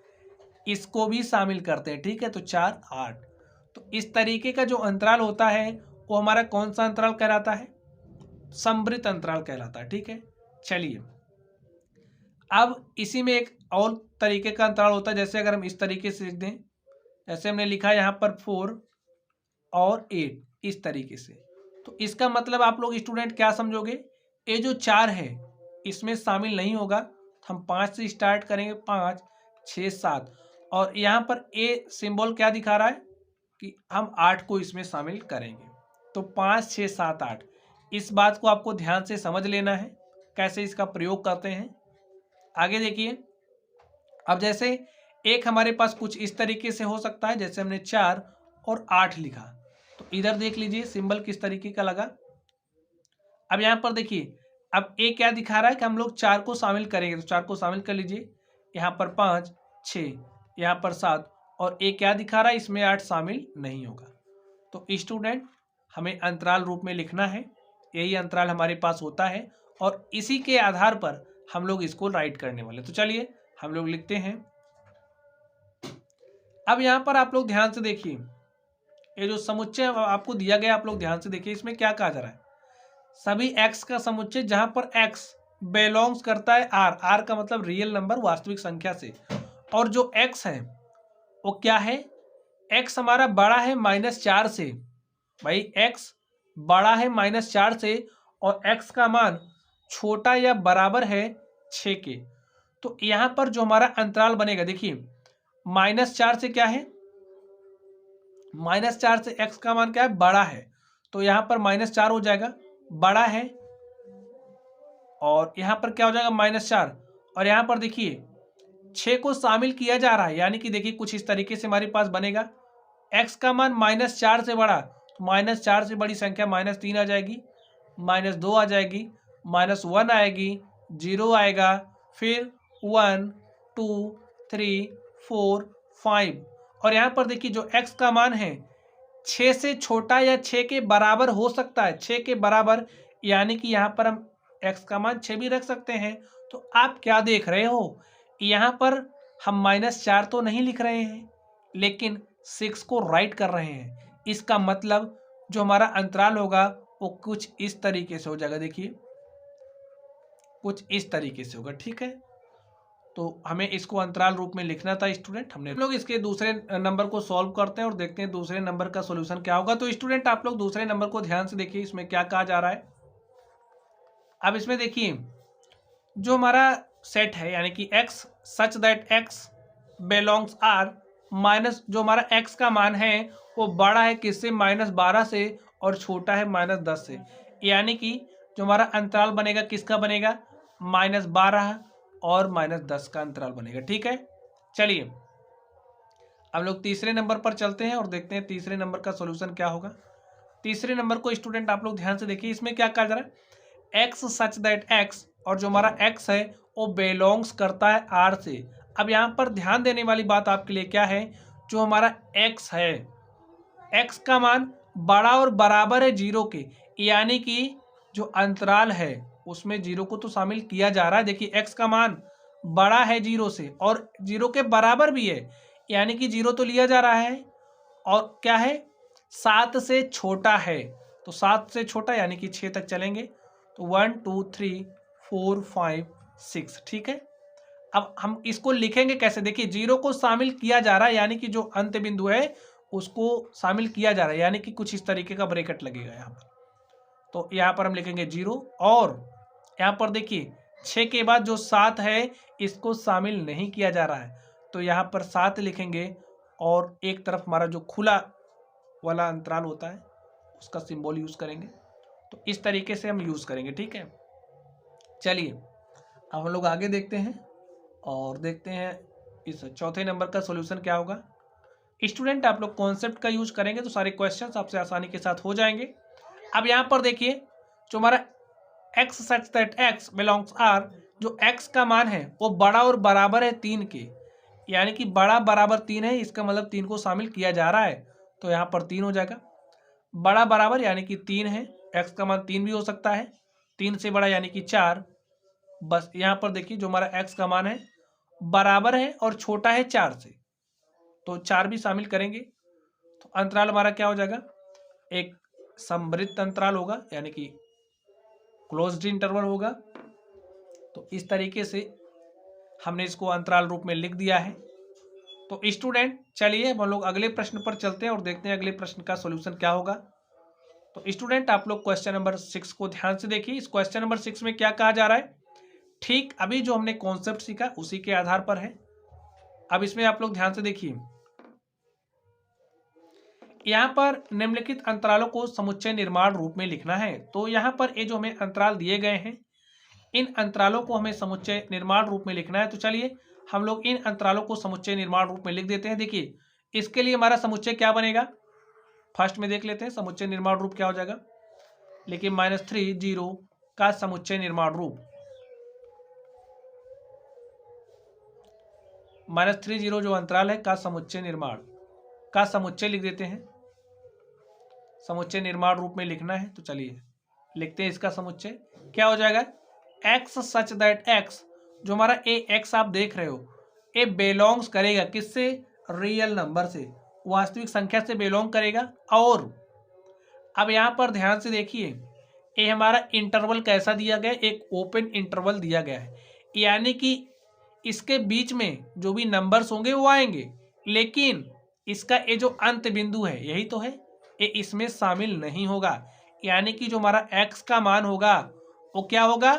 इसको भी शामिल करते हैं, ठीक है। तो 4 8, तो इस तरीके का जो अंतराल होता है वो हमारा कौन सा अंतराल कहलाता है, संवृत अंतराल कहलाता है, ठीक है। चलिए अब इसी में एक और तरीके का अंतराल होता है, जैसे अगर हम इस तरीके से लिख दें, जैसे हमने लिखा यहाँ पर 4 और 8 इस तरीके से, तो इसका मतलब आप लोग स्टूडेंट क्या समझोगे, ये जो 4 है इसमें शामिल नहीं होगा, हम 5 से स्टार्ट करेंगे, 5 6 7, और यहाँ पर ए सिंबल क्या दिखा रहा है कि हम 8 को इसमें शामिल करेंगे, तो 5 6 7 8, इस बात को आपको ध्यान से समझ लेना है कैसे इसका प्रयोग करते हैं। आगे देखिए, अब जैसे एक हमारे पास कुछ इस तरीके से हो सकता है, जैसे हमने 4 और 8 लिखा, तो इधर देख लीजिए सिंबल किस तरीके का लगा। अब यहाँ पर देखिए, अब ए क्या दिखा रहा है कि हम लोग 4 को शामिल करेंगे, तो 4 को शामिल कर लीजिए, यहाँ पर 5 6, यहाँ पर 7, और ए क्या दिखा रहा है, इसमें 8 शामिल नहीं होगा। तो स्टूडेंट हमें अंतराल रूप में लिखना है, यही अंतराल हमारे पास होता है, और इसी के आधार पर हम लोग इसको राइट करने वाले। तो चलिए हम लोग लिखते हैं। अब यहाँ पर आप लोग ध्यान से देखिए, ये जो समुच्चय आपको दिया गया आप लोग ध्यान से देखिए, इसमें क्या कहा जा रहा है, सभी x का समुच्चय जहां पर x बिलोंग्स करता है r, r का मतलब रियल नंबर वास्तविक संख्या से, और जो x है वो क्या है, x हमारा बड़ा है -4 से। भाई x बड़ा है -4 से और x का मान छोटा या बराबर है 6 के। तो यहां पर जो हमारा अंतराल बनेगा, देखिए -4 से क्या है, -4 से x का मान क्या है, बड़ा है, तो यहां पर -4 हो जाएगा, बड़ा है, और यहां पर क्या हो जाएगा -4, और यहां पर देखिए 6 को शामिल किया जा रहा है, यानी कि देखिए कुछ इस तरीके से हमारे पास बनेगा, x का मान -4 से बड़ा, तो -4 से बड़ी संख्या -3 आ जाएगी, -2 आ जाएगी, -1 आएगी, 0 आएगा, फिर 1 2 3 4 5, और यहाँ पर देखिए जो x का मान है 6 से छोटा या 6 के बराबर हो सकता है, 6 के बराबर, यानी कि यहाँ पर हम x का मान 6 भी रख सकते हैं। तो आप क्या देख रहे हो, यहाँ पर हम -4 तो नहीं लिख रहे हैं, लेकिन 6 को राइट कर रहे हैं। इसका मतलब जो हमारा अंतराल होगा वो कुछ इस तरीके से हो जाएगा, देखिए कुछ इस तरीके से होगा, ठीक है। तो हमें इसको अंतराल रूप में लिखना था स्टूडेंट। हम लोग इसके दूसरे नंबर को सॉल्व करते हैं और देखते हैं दूसरे नंबर का सॉल्यूशन क्या होगा। तो स्टूडेंट आप लोग दूसरे नंबर को ध्यान से देखिए, इसमें क्या कहा जा रहा है। अब इसमें देखिए जो हमारा सेट है, यानी कि x such that x belongs R minus, जो हमारा x का मान है वो बड़ा है किससे, -12 से, और छोटा है -10 से, यानी कि जो हमारा अंतराल बनेगा किसका बनेगा, -12 और -10 का अंतराल बनेगा, ठीक है। चलिए अब लोग तीसरे नंबर पर चलते हैं और देखते हैं तीसरे नंबर का सॉल्यूशन क्या होगा। तीसरे नंबर को स्टूडेंट आप लोग ध्यान से देखिए, इसमें क्या कहा जा रहा है, x सच दैट x, और जो हमारा x है वो बिलोंग्स करता है r से। अब यहाँ पर ध्यान देने वाली बात आपके लिए क्या है, जो हमारा x है, x का मान बड़ा और बराबर है 0 के, यानी कि जो अंतराल है उसमें 0 को तो शामिल किया जा रहा है। देखिए x का मान बड़ा है 0 से और 0 के बराबर भी है, यानी कि 0 तो लिया जा रहा है, और क्या है, 7 से छोटा है, तो 7 से छोटा यानी कि 6 तक चलेंगे, तो 1 2 3 4 5 6, ठीक है। अब हम इसको लिखेंगे कैसे, देखिए 0 को शामिल किया जा रहा है, यानी कि जो अंत बिंदु है उसको शामिल किया जा रहा है, यानी कि कुछ इस तरीके का ब्रैकेट लगेगा यहाँ पर। तो यहाँ पर हम लिखेंगे 0, और यहाँ पर देखिए 6 के बाद जो 7 है इसको शामिल नहीं किया जा रहा है, तो यहाँ पर 7 लिखेंगे, और एक तरफ हमारा जो खुला वाला अंतराल होता है उसका सिंबल यूज करेंगे। तो इस तरीके से हम यूज करेंगे, ठीक है। चलिए अब हम लोग आगे देखते हैं और देखते हैं इस चौथे नंबर का सॉल्यूशन क्या होगा। स्टूडेंट आप लोग कॉन्सेप्ट का यूज करेंगे तो सारे क्वेश्चंस आपसे आसानी के साथ हो जाएंगे। अब यहाँ पर देखिए जो हमारा x such that x belongs r, जो x का मान है वो बड़ा और बराबर है 3 के, यानी कि बड़ा बराबर 3 है, इसका मतलब 3 को शामिल किया जा रहा है, तो यहाँ पर 3 हो जाएगा। बड़ा बराबर यानी कि 3 है, x का मान 3 भी हो सकता है, 3 से बड़ा यानी कि 4, बस यहाँ पर देखिए जो हमारा x का मान है बराबर है और छोटा है 4 से, तो 4 भी शामिल करेंगे, तो अंतराल हमारा क्या हो जाएगा, एक समवृत्त अंतराल होगा, यानी कि क्लोज्ड इंटरवल होगा। तो इस तरीके से हमने इसको अंतराल रूप में लिख दिया है। तो स्टूडेंट चलिए हम लोग अगले प्रश्न पर चलते हैं और देखते हैं अगले प्रश्न का सॉल्यूशन क्या होगा। तो स्टूडेंट आप लोग क्वेश्चन नंबर 6 को ध्यान से देखिए। इस क्वेश्चन नंबर 6 में क्या कहा जा रहा है, ठीक अभी जो हमने कॉन्सेप्ट सीखा उसी के आधार पर है। अब इसमें आप लोग ध्यान से देखिए, यहाँ पर निम्नलिखित अंतरालों को समुच्चय निर्माण रूप में लिखना है। तो यहाँ पर ये जो हमें अंतराल दिए गए हैं इन अंतरालों को हमें समुच्चय निर्माण रूप में लिखना है। तो चलिए हम लोग इन अंतरालों को समुच्चय निर्माण रूप में लिख देते हैं। देखिए इसके लिए हमारा समुच्चय क्या बनेगा, फर्स्ट में देख लेते हैं समुच्चय निर्माण रूप क्या हो जाएगा। लेकिन -3 0 का समुच्चय निर्माण रूप, -3 0 जो अंतराल है का समुच्चय निर्माण, का समुच्चय लिख देते हैं, समुच्चय निर्माण रूप में लिखना है। तो चलिए लिखते हैं इसका समुच्चय क्या हो जाएगा, x सच दैट x, जो हमारा ए x आप देख रहे हो ए बिलोंग्स करेगा किससे, रियल नंबर से, वास्तविक संख्या से बिलोंग करेगा। और अब यहाँ पर ध्यान से देखिए ये हमारा इंटरवल कैसा दिया गया है, एक ओपन इंटरवल दिया गया है, यानी कि इसके बीच में जो भी नंबर्स होंगे वो आएंगे, लेकिन इसका ये जो अंत बिंदु है यही तो है, ये इसमें शामिल नहीं होगा। यानी कि जो हमारा x का मान होगा वो क्या होगा,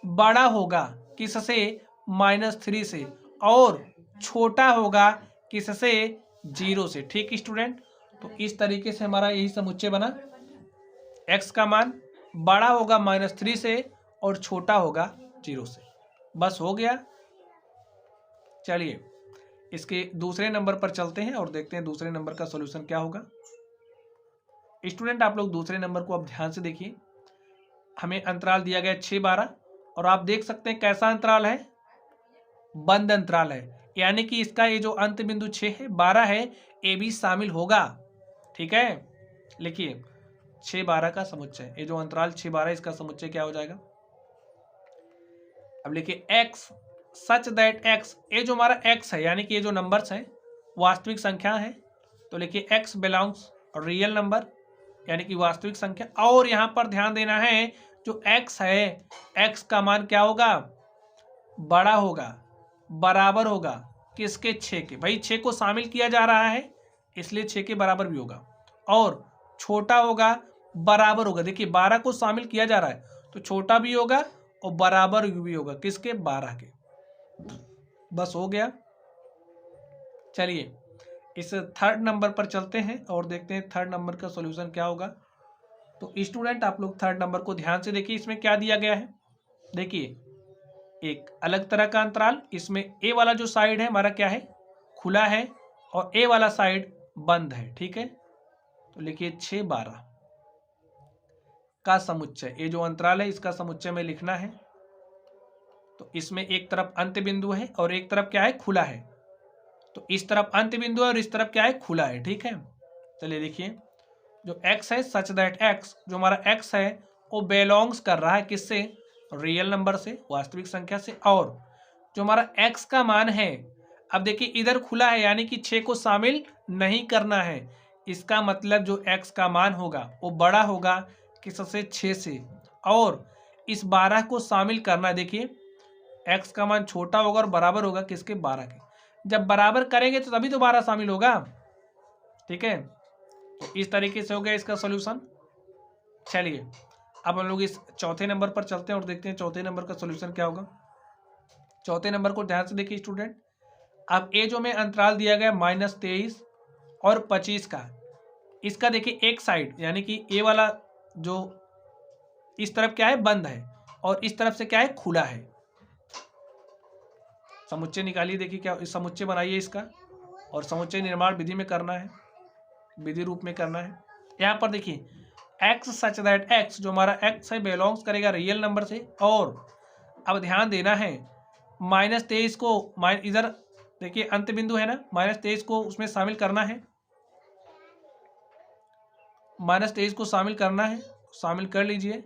बड़ा होगा किससे, -3 से, और छोटा होगा किससे, 0 से। ठीक स्टूडेंट, तो इस तरीके से हमारा यही समुच्चय बना, x का मान बड़ा होगा -3 से और छोटा होगा 0 से। बस हो गया। चलिए इसके दूसरे नंबर पर चलते हैं और देखते हैं दूसरे नंबर का सॉल्यूशन क्या होगा। स्टूडेंट आप लोग दूसरे नंबर को अब ध्यान से देखिए। हमें अंतराल दिया गया 6, 12 और आप देख सकते हैं कैसा अंतराल है, बंद अंतराल है। यानी कि इसका ये जो अंत बिंदु 6 है, 12 है, ये भी शामिल होगा। ठीक है, लिखिए 6, 12 का समुच्चय, ये जो अंतराल 6, 12 इसका समुच्चय क्या हो जाएगा। अब लिखिए x सच दैट x, ये जो हमारा x है यानी कि ये जो नंबर्स हैं वास्तविक संख्या है, तो लिखिए x बिलोंग्स रियल नंबर यानी कि वास्तविक संख्या। और यहाँ पर ध्यान देना है जो x है, x का मान क्या होगा, बड़ा होगा, बराबर होगा किसके, 6 के। भाई 6 को शामिल किया जा रहा है इसलिए 6 के बराबर भी होगा, और छोटा होगा, बराबर होगा। देखिए 12 को शामिल किया जा रहा है तो छोटा भी होगा और बराबर भी होगा किसके, 12 के। बस हो गया। चलिए इस थर्ड नंबर पर चलते हैं और देखते हैं थर्ड नंबर का सॉल्यूशन क्या होगा। तो स्टूडेंट आप लोग थर्ड नंबर को ध्यान से देखिए, इसमें क्या दिया गया है। देखिए एक अलग तरह का अंतराल, इसमें ए वाला जो साइड है हमारा क्या है, खुला है, और ए वाला साइड बंद है। ठीक है, तो लिखिए 6, 12 का समुच्चय, ये जो अंतराल है इसका समुच्चय में लिखना है। तो इसमें एक तरफ अंत बिंदु है और एक तरफ क्या है, खुला है। तो इस तरफ अंत बिंदु है और इस तरफ क्या है, खुला है। ठीक है, चलिए देखिए जो x है सच दैट x, जो हमारा x है वो बिलोंग्स कर रहा है किससे, रियल नंबर से, वास्तविक संख्या से। और जो हमारा x का मान है, अब देखिए इधर खुला है यानी कि 6 को शामिल नहीं करना है। इसका मतलब जो x का मान होगा वो बड़ा होगा किससे, 6 से, और इस 12 को शामिल करना है। देखिए x का मान छोटा होगा और बराबर होगा किसके, 12 के। जब बराबर करेंगे तो तभी तो 12 शामिल होगा। ठीक है, तो इस तरीके से हो गया इसका सॉल्यूशन। चलिए अब हम लोग इस चौथे नंबर पर चलते हैं और देखते हैं चौथे नंबर का सॉल्यूशन क्या होगा। चौथे नंबर को ध्यान से देखिए स्टूडेंट। अब ए जो में अंतराल दिया गया -23 और 25 का, इसका देखिए एक साइड यानी कि ए वाला जो इस तरफ क्या है, बंद है, और इस तरफ से क्या है, खुला है। समुच्चय निकालिए, देखिए क्या, इस समुच्चय बनाइए इसका, और समुच्चय निर्माण विधि में करना है, विधि रूप में करना है। यहाँ पर देखिए x सच दैट x, जो हमारा x है बिलोंग्स करेगा रियल नंबर से। और अब ध्यान देना है -23 को, इधर देखिए अंत बिंदु है ना, -23 को उसमें शामिल करना है, -23 को शामिल करना है, शामिल कर लीजिए।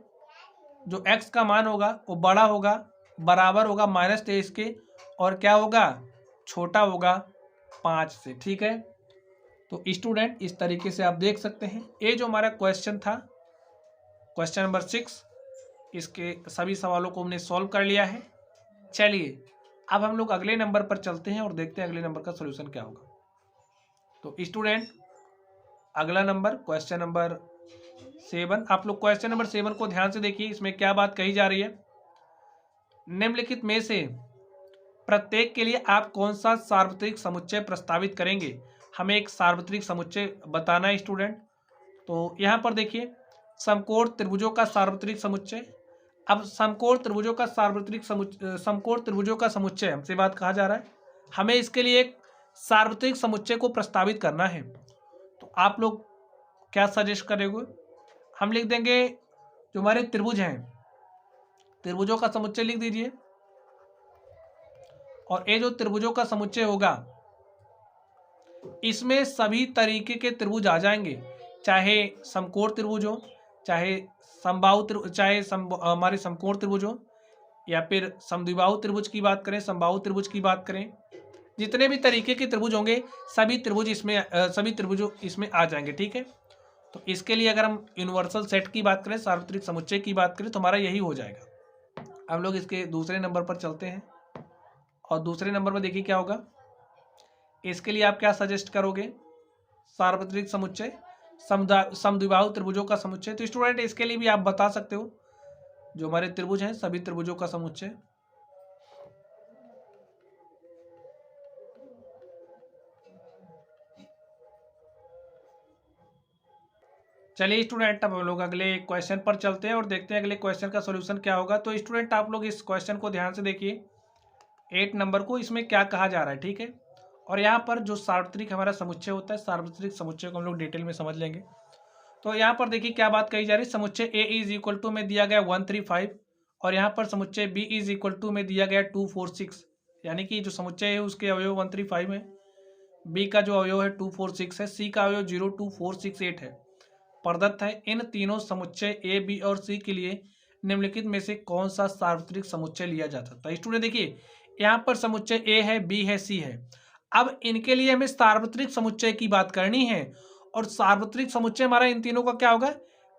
जो x का मान होगा वो बड़ा होगा, बराबर होगा -23 के, और क्या होगा, छोटा होगा 5 से। ठीक है, तो स्टूडेंट इस तरीके से आप देख सकते हैं ये जो हमारा क्वेश्चन था, क्वेश्चन नंबर 6, इसके सभी सवालों को हमने सॉल्व कर लिया है। चलिए अब हम लोग अगले नंबर पर चलते हैं और देखते हैं अगले नंबर का सॉल्यूशन क्या होगा। तो स्टूडेंट अगला नंबर क्वेश्चन नंबर 7, आप लोग क्वेश्चन नंबर 7 को ध्यान से देखिए, इसमें क्या बात कही जा रही है। निम्नलिखित में से प्रत्येक के लिए आप कौन सा सार्वत्रिक समुच्चय प्रस्तावित करेंगे। हमें एक सार्वत्रिक समुच्चय बताना है स्टूडेंट। तो यहाँ पर देखिए समकोण त्रिभुजों का सार्वत्रिक समुच्चय। अब समकोण त्रिभुजों का समकोण त्रिभुजों का समुच्चय हमसे बात कहा जा रहा है, हमें इसके लिए एक सार्वत्रिक समुच्चय को प्रस्तावित करना है। तो आप लोग क्या सजेस्ट करेंगे, हम लिख देंगे जो हमारे त्रिभुज हैं, त्रिभुजों का समुच्चय लिख दीजिए। और ये जो त्रिभुजों का समुच्चय होगा इसमें सभी तरीके के त्रिभुज आ जाएंगे, चाहे समकोण त्रिभुज हो, चाहे समबाहु त्रिभुज, चाहे हमारे समकोण त्रिभुज हो, या फिर समद्विबाहु त्रिभुज की बात करें, समबाहु त्रिभुज की बात करें, जितने भी तरीके के त्रिभुज होंगे सभी त्रिभुज इसमें आ जाएंगे। ठीक है, तो इसके लिए अगर हम यूनिवर्सल सेट की बात करें, सार्वत्रिक समुच्चय की बात करें, तो हमारा यही हो जाएगा। हम लोग इसके दूसरे नंबर पर चलते हैं और दूसरे नंबर पर देखिए क्या होगा, इसके लिए आप क्या सजेस्ट करोगे, सार्वत्रिक समुच्चय, समद्विबाहु त्रिभुजों का समुच्चय। तो स्टूडेंट इसके लिए भी आप बता सकते हो, जो हमारे त्रिभुज हैं सभी त्रिभुजों का समुच्चय। चलिए स्टूडेंट, अब हम लोग अगले क्वेश्चन पर चलते हैं और देखते हैं अगले क्वेश्चन का सॉल्यूशन क्या होगा। तो स्टूडेंट आप लोग इस क्वेश्चन को ध्यान से देखिए, 8 नंबर को, इसमें क्या कहा जा रहा है, ठीक है। और यहाँ पर जो सार्वत्रिक हमारा समुच्चय होता है, सार्वत्रिक समुच्चय को हम लोग डिटेल में समझ लेंगे। तो यहाँ पर देखिए क्या बात कही जा रही है, समुच्चय ए इज इक्वल टू में दिया गया 135 और यहाँ पर समुच्चय बी इज इक्वल टू में दिया गया 246, यानी कि जो समुच्चय है उसके अवयव 135 है, बी का जो अवयव है 246 है, सी का अवयव 02468 है। प्रदत्त है इन तीनों समुच्चय ए बी और सी के लिए निम्नलिखित में से कौन सा सार्वत्रिक समुच्चय लिया जा सकता है। स्टूडेंट देखिए यहाँ पर समुच्चय ए है, बी है, सी है। अब इनके लिए हमें सार्वत्रिक समुच्चय की बात करनी है और सार्वत्रिक समुच्चय हमारा इन तीनों का क्या होगा,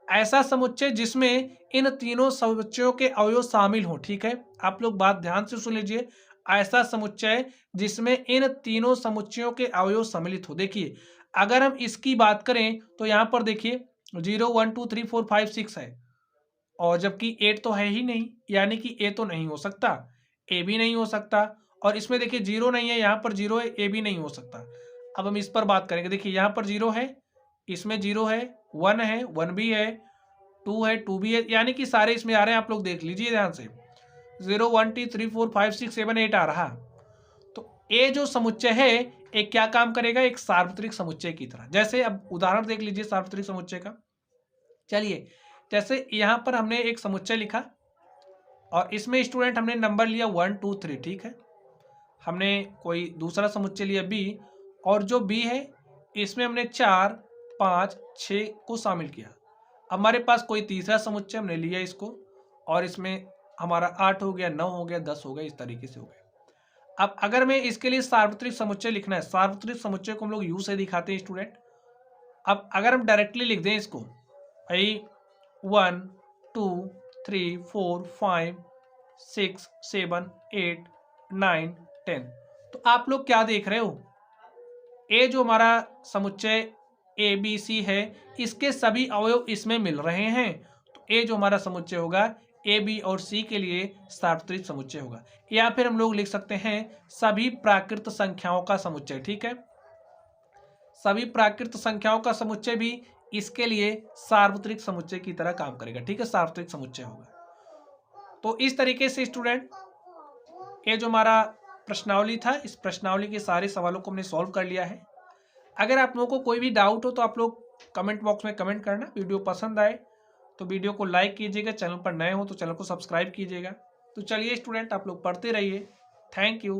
ऐसा समुच्चय जिसमें इन तीनों समुच्चयों के अवयव शामिल हो। ठीक है, आप लोग बात ध्यान से सुन लीजिए, ऐसा समुच्चय जिसमें इन तीनों समुच्चयों के अवयव सम्मिलित हो। देखिए अगर हम इसकी बात करें तो यहाँ पर देखिए 0 1 2 3 4 5 6 है और जबकि 8 तो है ही नहीं, यानी कि ए तो नहीं हो सकता, ए भी नहीं हो सकता। और इसमें देखिए 0 नहीं है, यहाँ पर 0 है, ए भी नहीं हो सकता। अब हम इस पर बात करेंगे, देखिए यहाँ पर 0 है, इसमें 0 है, 1 है, 1 भी है, 2 है, 2 भी है, यानी कि सारे इसमें आ रहे हैं। आप लोग देख लीजिए ध्यान से, 0 1 2 3 4 5 6 7 8 आ रहा। तो ए जो समुच्चय है एक क्या काम करेगा, एक सार्वत्रिक समुच्चय की तरह। जैसे अब उदाहरण देख लीजिए सार्वत्रिक समुच्चय का। चलिए जैसे यहाँ पर हमने एक समुच्चय लिखा और इसमें स्टूडेंट हमने नंबर लिया 1 2 3, ठीक है। हमने कोई दूसरा समुच्चय लिया बी और जो बी है इसमें हमने 4 5 6 को शामिल किया। अब हमारे पास कोई तीसरा समुच्चय हमने लिया इसको और इसमें हमारा 8 हो गया, 9 हो गया, 10 हो गया, इस तरीके से हो गया। अब अगर मैं इसके लिए सार्वत्रिक समुच्चय लिखना है, सार्वत्रिक समुच्चय को हम लोग यू से दिखाते हैं स्टूडेंट। अब अगर हम डायरेक्टली लिख दें इसको, भाई 1 2 3 4 5 6 7 8 9 10, तो आप लोग क्या देख रहे हो, ए जो हमारा समुच्चय ए बी सी है इसके सभी अवयव इसमें मिल रहे हैं। तो ए जो हमारा समुच्चय होगा ए बी और सी के लिए सार्वत्रिक समुच्चय होगा। या फिर हम लोग लिख सकते हैं सभी प्राकृत संख्याओं का समुच्चय। ठीक है, सभी प्राकृत संख्याओं का समुच्चय भी इसके लिए सार्वत्रिक समुच्चय की तरह काम करेगा। ठीक है, सार्वत्रिक समुच्चय होगा। तो इस तरीके से स्टूडेंट ये जो हमारा प्रश्नावली था, इस प्रश्नावली के सारे सवालों को हमने सॉल्व कर लिया है। अगर आप लोगों को कोई भी डाउट हो तो आप लोग कमेंट बॉक्स में कमेंट करना। वीडियो पसंद आए तो वीडियो को लाइक कीजिएगा, चैनल पर नए हो तो चैनल को सब्सक्राइब कीजिएगा। तो चलिए स्टूडेंट आप लोग पढ़ते रहिए। Thank you.